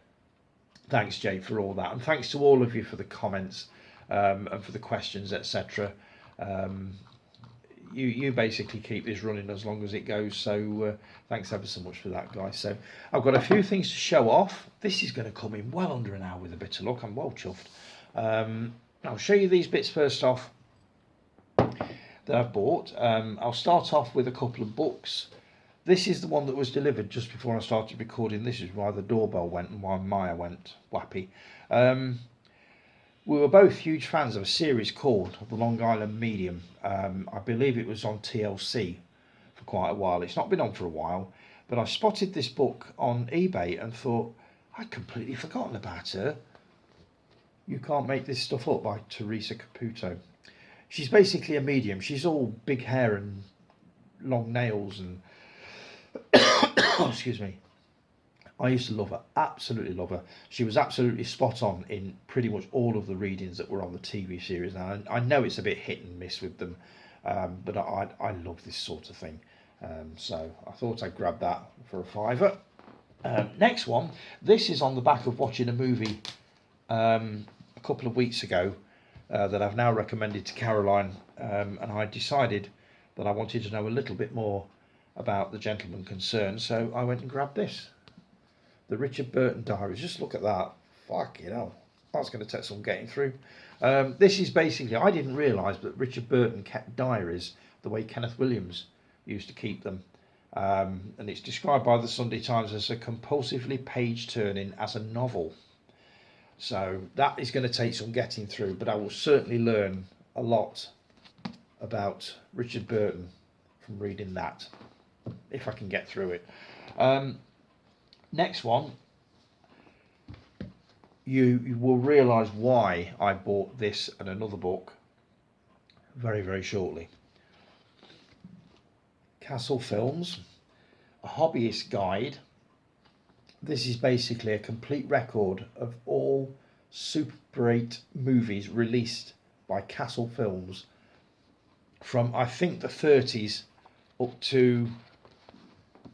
Thanks, Jay, for all that. And thanks to all of you for the comments and for the questions, etc. You basically keep this running as long as it goes. So thanks ever so much for that, guys. So I've got a few things to show off. This is going to come in well under an hour with a bit of luck. I'm well chuffed. I'll show you these bits first off that I've bought. I'll start off with a couple of books. This is the one that was delivered just before I started recording. This is why the doorbell went and why Maya went wappy. We were both huge fans of a series called The Long Island Medium. I believe it was on TLC for quite a while. It's not been on for a while, but I spotted this book on eBay and thought, I'd completely forgotten about her. You Can't Make This Stuff Up by Teresa Caputo. She's basically a medium. She's all big hair and long nails and excuse me. I used to love her, absolutely love her. She was absolutely spot on in pretty much all of the readings that were on the TV series. Now I know it's a bit hit and miss with them, but I love this sort of thing. So I thought I'd grab that for a fiver. Next one, this is on the back of watching a movie a couple of weeks ago that I've now recommended to Caroline, and I decided that I wanted to know a little bit more about the gentleman concerned, so I went and grabbed this. The Richard Burton Diaries. Just look at that. Fucking hell. That's going to take some getting through. This is basically, I didn't realise that Richard Burton kept diaries the way Kenneth Williams used to keep them. And it's described by the Sunday Times as a compulsively page-turning as a novel. So that is going to take some getting through, but I will certainly learn a lot about Richard Burton from reading that, if I can get through it. Next one, you will realise why I bought this and another book very, very shortly. Castle Films, a hobbyist guide. This is basically a complete record of all Super 8 movies released by Castle Films from, I think, the 30s up to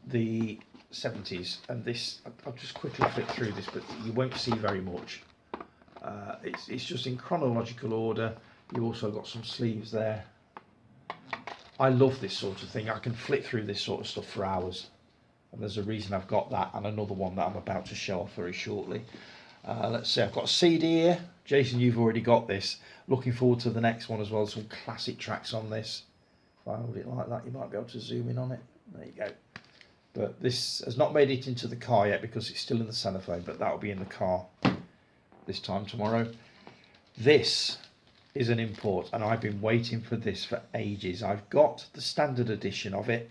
the 70s. And this, I'll just quickly flick through this, but you won't see very much. It's just in chronological order. You've also got some sleeves there. I love this sort of thing. I can flick through this sort of stuff for hours. and there's a reason I've got that, and another one that I'm about to show off very shortly. Let's see, I've got a CD here. Jason, you've already got this. Looking forward to the next one as well. Some classic tracks on this. If I hold it like that, you might be able to zoom in on it. There you go. But this has not made it into the car yet because it's still in the cellophane, but that'll be in the car this time tomorrow. This is an import, and I've been waiting for this for ages. I've got the standard edition of it,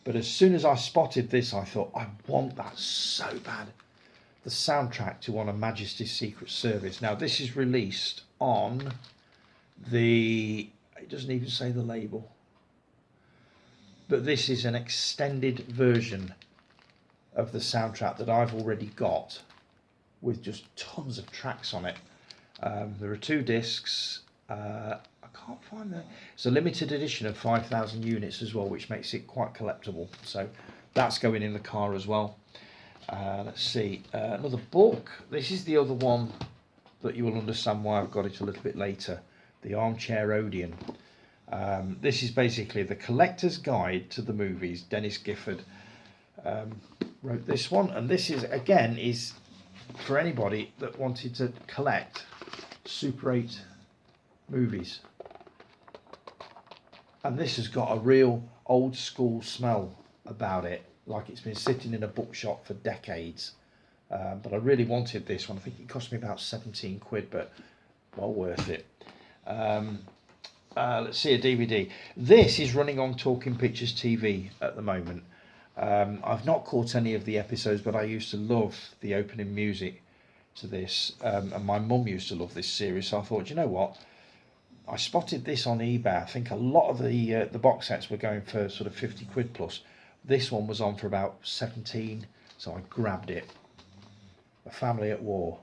but as soon as I spotted this, I thought, I want that so bad. The soundtrack to On Her Majesty's Secret Service. Now, this is released on the, it doesn't even say the label, but this is an extended version of the soundtrack that I've already got with just tons of tracks on it. There are 2 discs. I can't find that. It's a limited edition of 5,000 units as well, which makes it quite collectible. So that's going in the car as well. Let's see, another book. This is the other one that you will understand why I've got it a little bit later. The Armchair Odeon. This is basically the collector's guide to the movies. Dennis Gifford wrote this one, and this is again is for anybody that wanted to collect Super 8 movies. And this has got a real old school smell about it, like it's been sitting in a bookshop for decades. But I really wanted this one. I think it cost me about 17 quid, but well worth it. Let's see, a DVD. This is running on Talking Pictures TV at the moment. I've not caught any of the episodes, but I used to love the opening music to this, and my mum used to love this series, so I thought, you know what, I spotted this on eBay. I think a lot of the box sets were going for sort of 50 quid plus. This one was on for about 17, so I grabbed it. A Family at War.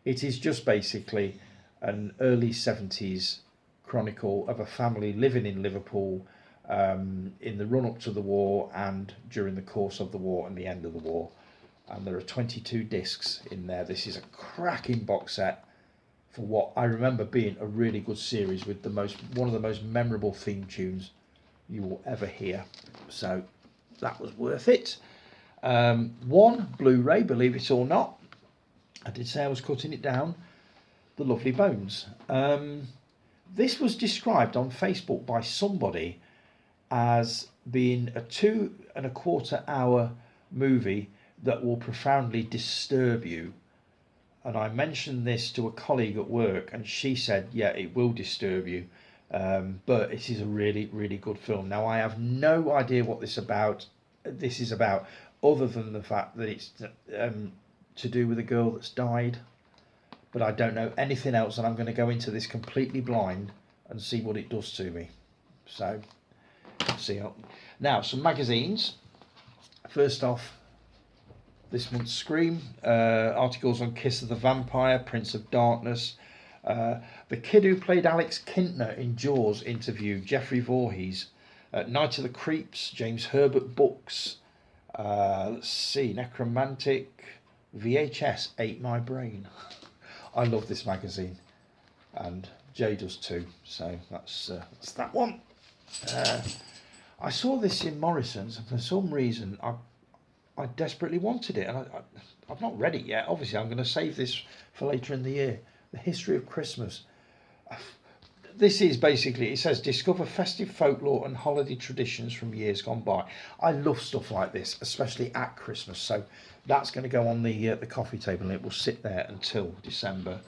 It is just basically an early 70s chronicle of a family living in Liverpool in the run-up to the war and during the course of the war and the end of the war. And there are 22 discs in there. This is a cracking box set for what I remember being a really good series with one of the most memorable theme tunes you will ever hear. So that was worth it. One Blu-ray, believe it or not. I did say I was cutting it down. The Lovely Bones. This was described on Facebook by somebody as being a 2.25 hour movie that will profoundly disturb you. And I mentioned this to a colleague at work, and she said, yeah, it will disturb you, but it is a really, really good film. Now, I have no idea what this is about, other than the fact that it's to do with a girl that's died. But I don't know anything else, and I'm going to go into this completely blind and see what it does to me. So, let's see. Now, some magazines. First off, this month's Scream. Articles on Kiss of the Vampire, Prince of Darkness. The kid who played Alex Kintner in Jaws interviewed Jeffrey Voorhees. Night of the Creeps, James Herbert books. Let's see, Necromantic. VHS ate my brain. I love this magazine, and Jay does too. So that's that one. I saw this in Morrison's, and for some reason I desperately wanted it, and I've not read it yet. Obviously, I'm going to save this for later in the year. The History of Christmas. This is basically, it says, discover festive folklore and holiday traditions from years gone by. I love stuff like this, especially at Christmas. So that's going to go on the coffee table, and it will sit there until December.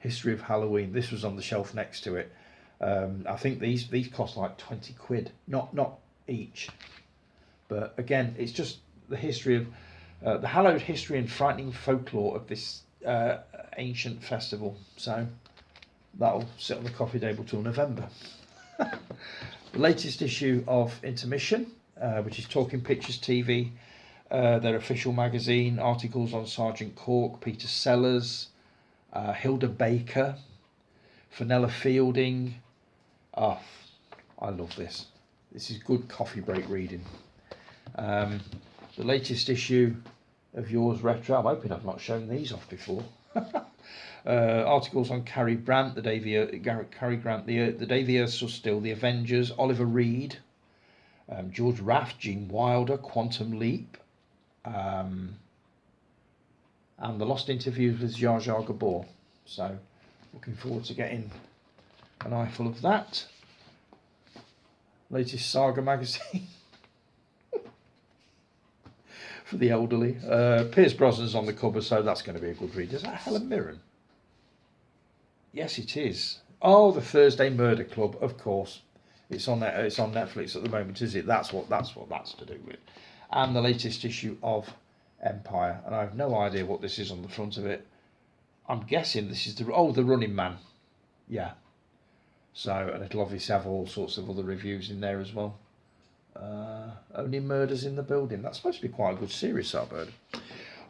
History of Halloween. This was on the shelf next to it. I think these cost like 20 quid, not each. But again, it's just the history of the hallowed history and frightening folklore of this ancient festival. So that'll sit on the coffee table till November. The latest issue of Intermission, which is Talking Pictures TV, their official magazine, articles on Sergeant Cork, Peter Sellers, Hilda Baker, Fenella Fielding. Oh, I love this. This is good coffee break reading. The latest issue of Yours Retro. I'm hoping I've not shown these off before. Articles on Cary Grant, the day the Earth stood still, the Avengers, Oliver Reed, George Raft, Gene Wilder, Quantum Leap, and the Lost Interviews with Jar Jar Gabor. So looking forward to getting an eyeful of that. Latest Saga magazine for the elderly. Pierce Brosnan's on the cover, so that's going to be a good read. Is that Helen Mirren? Yes, it is. Oh, the Thursday Murder Club, of course. It's on Netflix at the moment, is it? That's what that's to do with. And the latest issue of Empire, and I have no idea what this is on the front of it. I'm guessing this is the Running Man. Yeah. So, and it'll obviously have all sorts of other reviews in there as well. Only Murders in the Building. That's supposed to be quite a good series, Starbird.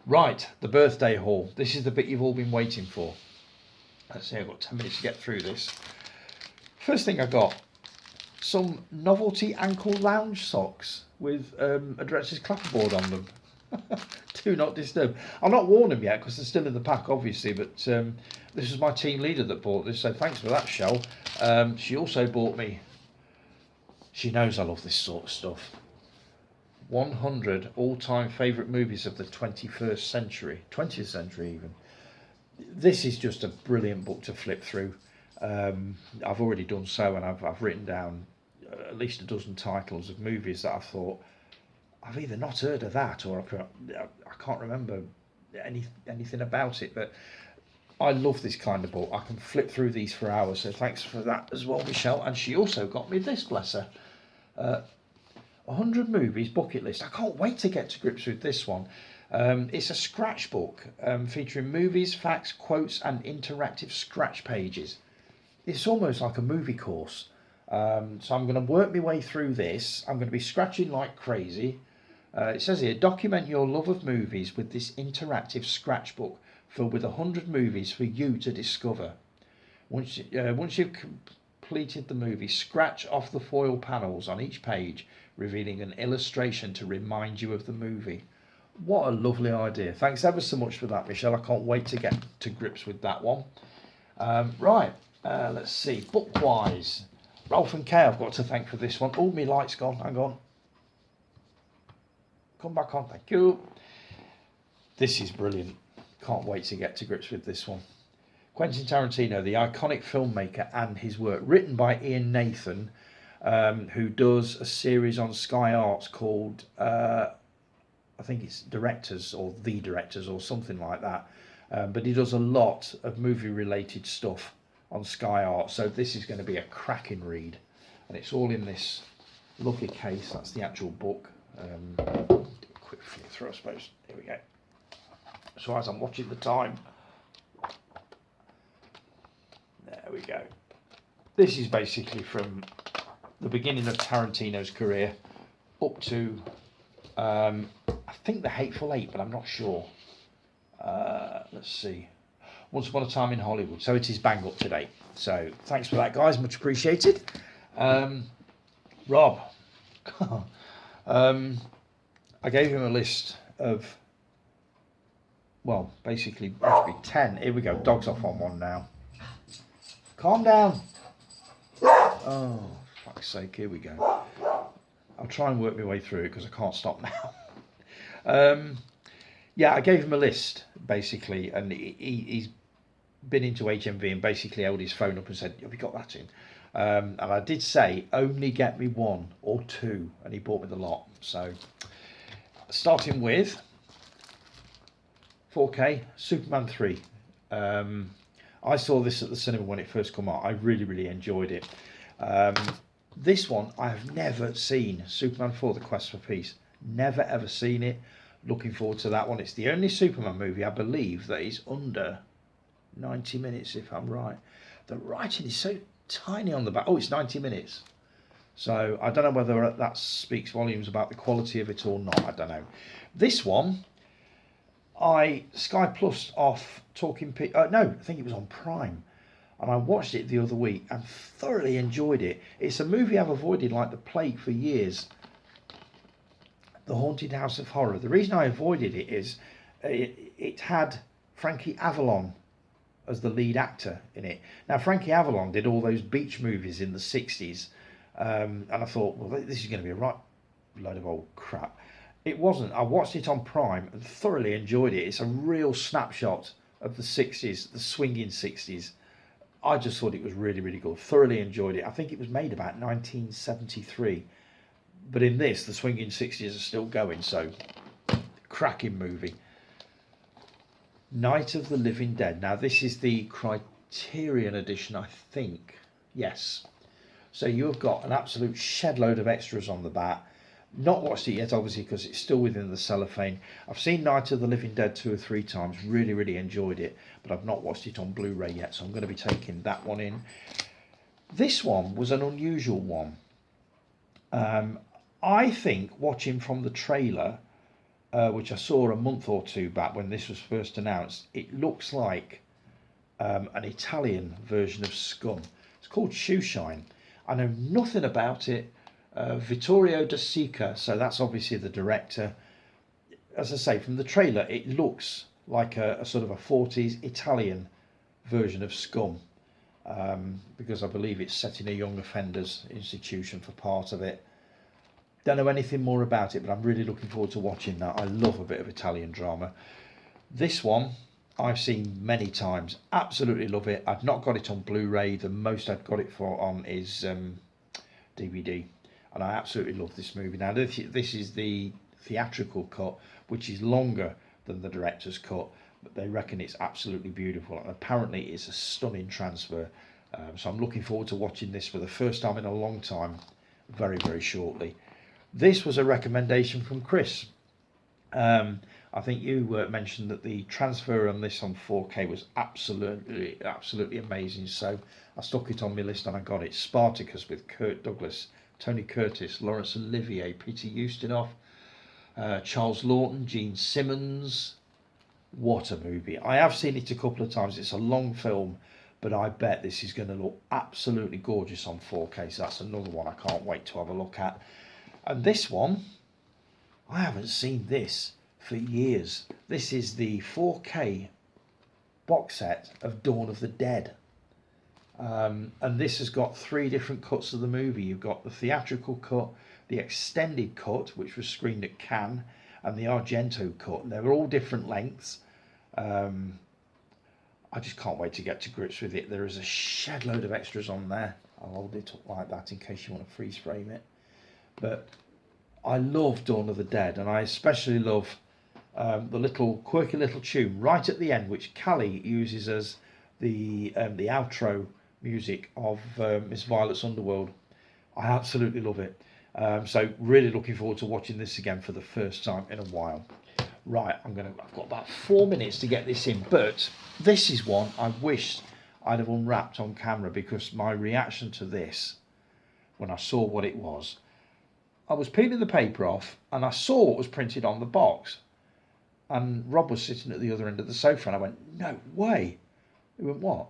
Right, the birthday haul. This is the bit you've all been waiting for. Let's see, I've got 10 minutes to get through this. First thing I got, some novelty ankle lounge socks with a director's clapperboard on them. Do not disturb. I've not worn them yet because they're still in the pack, obviously, but this was my team leader that bought this, so thanks for that, Shell. She also bought me, she knows I love this sort of stuff, 100 all-time favourite movies of the 21st century, 20th century even. This is just a brilliant book to flip through. I've already done so, and I've written down at least a dozen titles of movies that I thought, I've either not heard of that or I can't remember anything about it, but I love this kind of book. I can flip through these for hours, so thanks for that as well, Michelle. And she also got me this, bless her. 100 movies bucket list. I can't wait to get to grips with this one. It's a scratch book featuring movies, facts, quotes and interactive scratch pages. It's almost like a movie course. So I'm going to work my way through this. I'm going to be scratching like crazy. It says here, document your love of movies with this interactive scratch book filled with 100 movies for you to discover. Once you've completed the movie, scratch off the foil panels on each page, revealing an illustration to remind you of the movie. What a lovely idea. Thanks ever so much for that, Michelle. I can't wait to get to grips with that one. Right, let's see. Book-wise, Ralph and Kay I've got to thank for this one. Oh, my light's gone. Hang on. Come back on. Thank you. This is brilliant. Can't wait to get to grips with this one. Quentin Tarantino, the iconic filmmaker, and his work, written by Ian Nathan, who does a series on Sky Arts called, I think it's Directors or The Directors or something like that. But he does a lot of movie-related stuff on Sky Arts, so this is going to be a cracking read. And it's all in this lovely case. That's the actual book. Do a quick flip through, I suppose. Here we go. So as I'm watching the time, there we go. This is basically from the beginning of Tarantino's career up to I think The Hateful Eight, but I'm not sure. Let's see. Once Upon a Time in Hollywood. So it is bang up to date. So thanks for that, guys. Much appreciated. Rob. I gave him a list of, well, basically, it should be 10. Here we go. Dog's off on one now. Calm down. Oh, for fuck's sake. Here we go. I'll try and work my way through it because I can't stop now. Yeah, I gave him a list, basically, and he's been into HMV and basically held his phone up and said, have you got that in? And I did say, only get me one or two, and he bought me the lot. So, starting with 4K, Superman 3. I saw this at the cinema when it first came out. I really, really enjoyed it. This one, I have never seen, Superman 4, The Quest for Peace. Never, ever seen it. Looking forward to that one. It's the only Superman movie, I believe, that is under 90 minutes, if I'm right. The writing is so tiny on the back. Oh, it's 90 minutes. So I don't know whether that speaks volumes about the quality of it or not. I don't know. This one, I Sky Plus off Talking no, I think it was on Prime. And I watched it the other week and thoroughly enjoyed it. It's a movie I've avoided like the plague for years. The Haunted House of Horror. The reason I avoided it is it had Frankie Avalon as the lead actor in it. Now, Frankie Avalon did all those beach movies in the 60s. And I thought, well, this is going to be a right load of old crap. It wasn't. I watched it on Prime and thoroughly enjoyed it. It's a real snapshot of the 60s, the swinging 60s. I just thought it was really, really good. Thoroughly enjoyed it. I think it was made about 1973. But in this, the swinging 60s are still going, so cracking movie. Night of the Living Dead. Now, this is the Criterion edition, I think. Yes. So you've got an absolute shed load of extras on the back. Not watched it yet, obviously, because it's still within the cellophane. I've seen Night of the Living Dead 2 or 3 times. Really, really enjoyed it. But I've not watched it on Blu-ray yet, so I'm going to be taking that one in. This one was an unusual one. I think, watching from the trailer, which I saw a month or two back when this was first announced, it looks like an Italian version of Scum. It's called Shoeshine. I know nothing about it. Vittorio De Sica, so that's obviously the director. As I say, from the trailer, it looks like a sort of a 40s Italian version of Scum, because I believe it's set in a young offenders institution for part of it. Don't know anything more about it, but I'm really looking forward to watching that. I love a bit of Italian drama. This one I've seen many times. Absolutely love it. I've not got it on Blu-ray. The most I've got it for on is DVD. And I absolutely love this movie. Now, this is the theatrical cut, which is longer than the director's cut, but they reckon it's absolutely beautiful. And apparently it's a stunning transfer. So I'm looking forward to watching this for the first time in a long time, very, very shortly. This was a recommendation from Chris. I think you mentioned that the transfer on this on 4K was absolutely amazing. So I stuck it on my list and I got it. Spartacus with Kirk Douglas, Tony Curtis, Laurence Olivier, Peter Ustinov, Charles Lawton, Gene Simmons. What a movie. I have seen it a couple of times. It's a long film, but I bet this is going to look absolutely gorgeous on 4K. So that's another one I can't wait to have a look at. And this one, I haven't seen this for years. This is the 4K box set of Dawn of the Dead. And this has got 3 different cuts of the movie. You've got the theatrical cut, the extended cut, which was screened at Cannes, and the Argento cut. And they're all different lengths. I just can't wait to get to grips with it. There is a shed load of extras on there. I'll hold it up like that in case you want to freeze frame it. But I love Dawn of the Dead, and I especially love the little quirky little tune right at the end, which Callie uses as the outro music of Miss Violet's Underworld. I absolutely love it. So really looking forward to watching this again for the first time in a while. Right, I've got about 4 minutes to get this in, but this is one I wish I'd have unwrapped on camera, because my reaction to this when I saw what it was, I was peeling the paper off and I saw what was printed on the box, and Rob was sitting at the other end of the sofa and I went, no way. He went, what?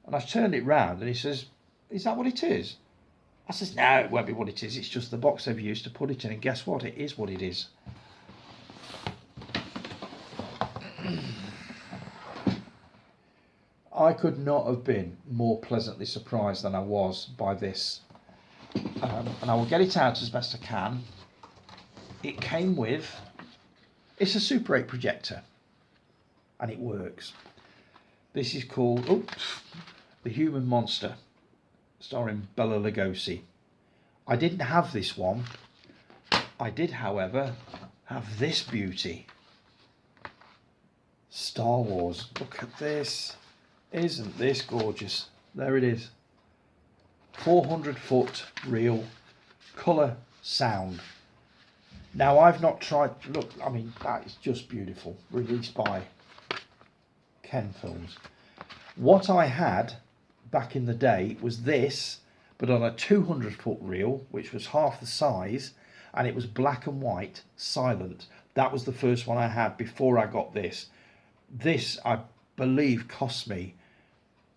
And I turned it round and he says, is that what it is? I says, no, it won't be what it is. It's just the box they've used to put it in. And guess what? It is what it is. I could not have been more pleasantly surprised than I was by this. And I will get it out as best I can. It came with, it's a Super 8 projector, and it works. This is called The Human Monster, starring Bela Lugosi. I didn't have this one. I did, however, have this beauty. Star Wars. Look at this. Isn't this gorgeous? There it is. 400-foot reel, colour, sound. Now, I've not tried, look, I mean, that is just beautiful. Released by Ken Films. What I had back in the day was this, but on a 200-foot reel, which was half the size, and it was black and white, silent. That was the first one I had before I got this. This, I believe, cost me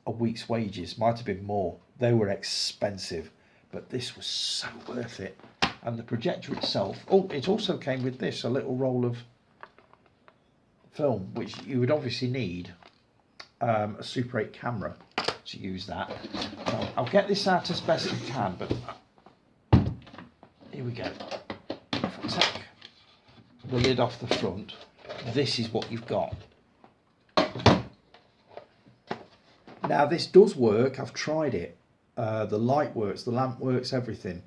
a week's wages. Might have been more. They were expensive, but this was so worth it. And the projector itself, it also came with this, a little roll of film, which you would obviously need a Super 8 camera to use that. I'll get this out as best I can, but here we go. the lid off the front, this is what you've got. Now this does work, I've tried it. The light works, the lamp works, everything.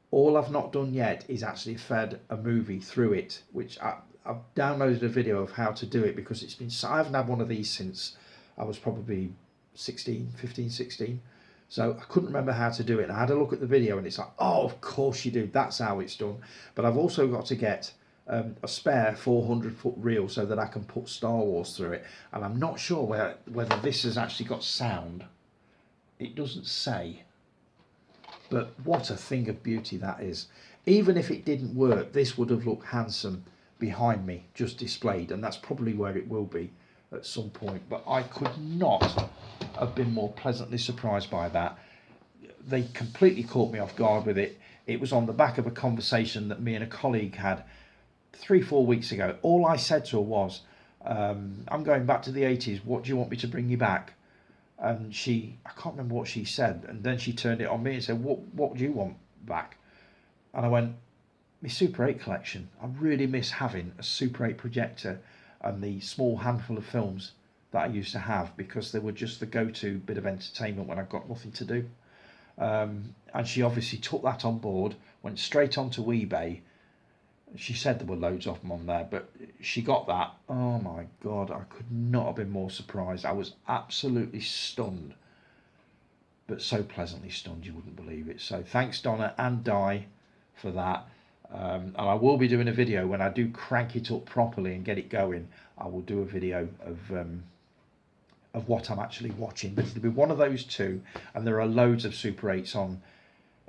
All I've not done yet is actually fed a movie through it, which I've downloaded a video of how to do it, because it's been, I haven't had one of these since I was probably 15, 16. So I couldn't remember how to do it. And I had a look at the video and it's like, oh, of course you do. That's how it's done. But I've also got to get a spare 400-foot reel so that I can put Star Wars through it. And I'm not sure whether this has actually got sound. It doesn't say. But what a thing of beauty that is. Even if it didn't work, this would have looked handsome behind me, just displayed. And that's probably where it will be at some point. But I could not have been more pleasantly surprised by that. They completely caught me off guard with it. It was on the back of a conversation that me and a colleague had 3-4 weeks ago. All I said to her was, I'm going back to the 80s. What do you want me to bring you back? And I can't remember what she said. And then she turned it on me and said, what do you want back? And I went, my Super 8 collection. I really miss having a Super 8 projector and the small handful of films that I used to have, because they were just the go-to bit of entertainment when I've got nothing to do. And she obviously took that on board, went straight onto eBay. She said there were loads of them on there, but she got that. Oh my God, I could not have been more surprised. I was absolutely stunned, but so pleasantly stunned you wouldn't believe it. So thanks Donna and Di for that. And I will be doing a video when I do crank it up properly and get it going. I will do a video of what I'm actually watching, but it'll be one of those two, and there are loads of Super 8s on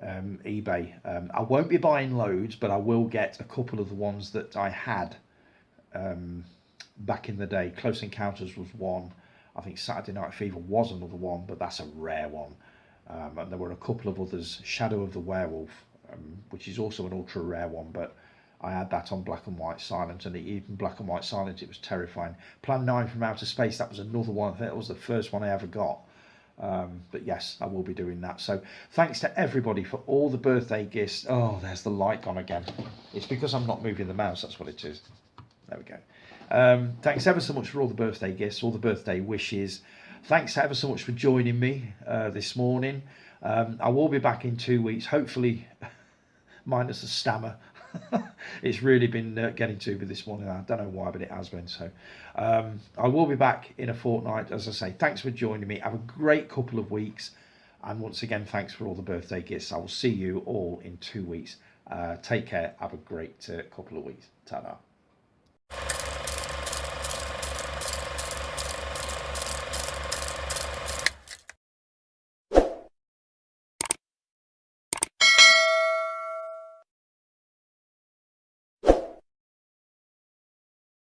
eBay. I won't be buying loads, but I will get a couple of the ones that I had back in the day. Close Encounters was one. I think Saturday Night Fever was another one, but that's a rare one. And there were a couple of others. Shadow of the Werewolf, which is also an ultra rare one, but I had that on black and white silent, and even black and white silent, it was terrifying. Plan 9 from Outer Space, that was another one. I think it was the first one I ever got. But yes, I will be doing that. So thanks to everybody for all the birthday gifts. Oh, there's the light gone again. It's because I'm not moving the mouse, that's what it is. There we go. Thanks ever so much for all the birthday gifts, all the birthday wishes. Thanks ever so much for joining me this morning. I will be back in 2 weeks, hopefully minus the stammer. It's really been getting to me this morning. I don't know why, but it has been. So I will be back in a fortnight. As I say, thanks for joining me. Have a great couple of weeks, and once again, thanks for all the birthday gifts. I will see you all in 2 weeks. Take care. Have a great couple of weeks. Ta-da.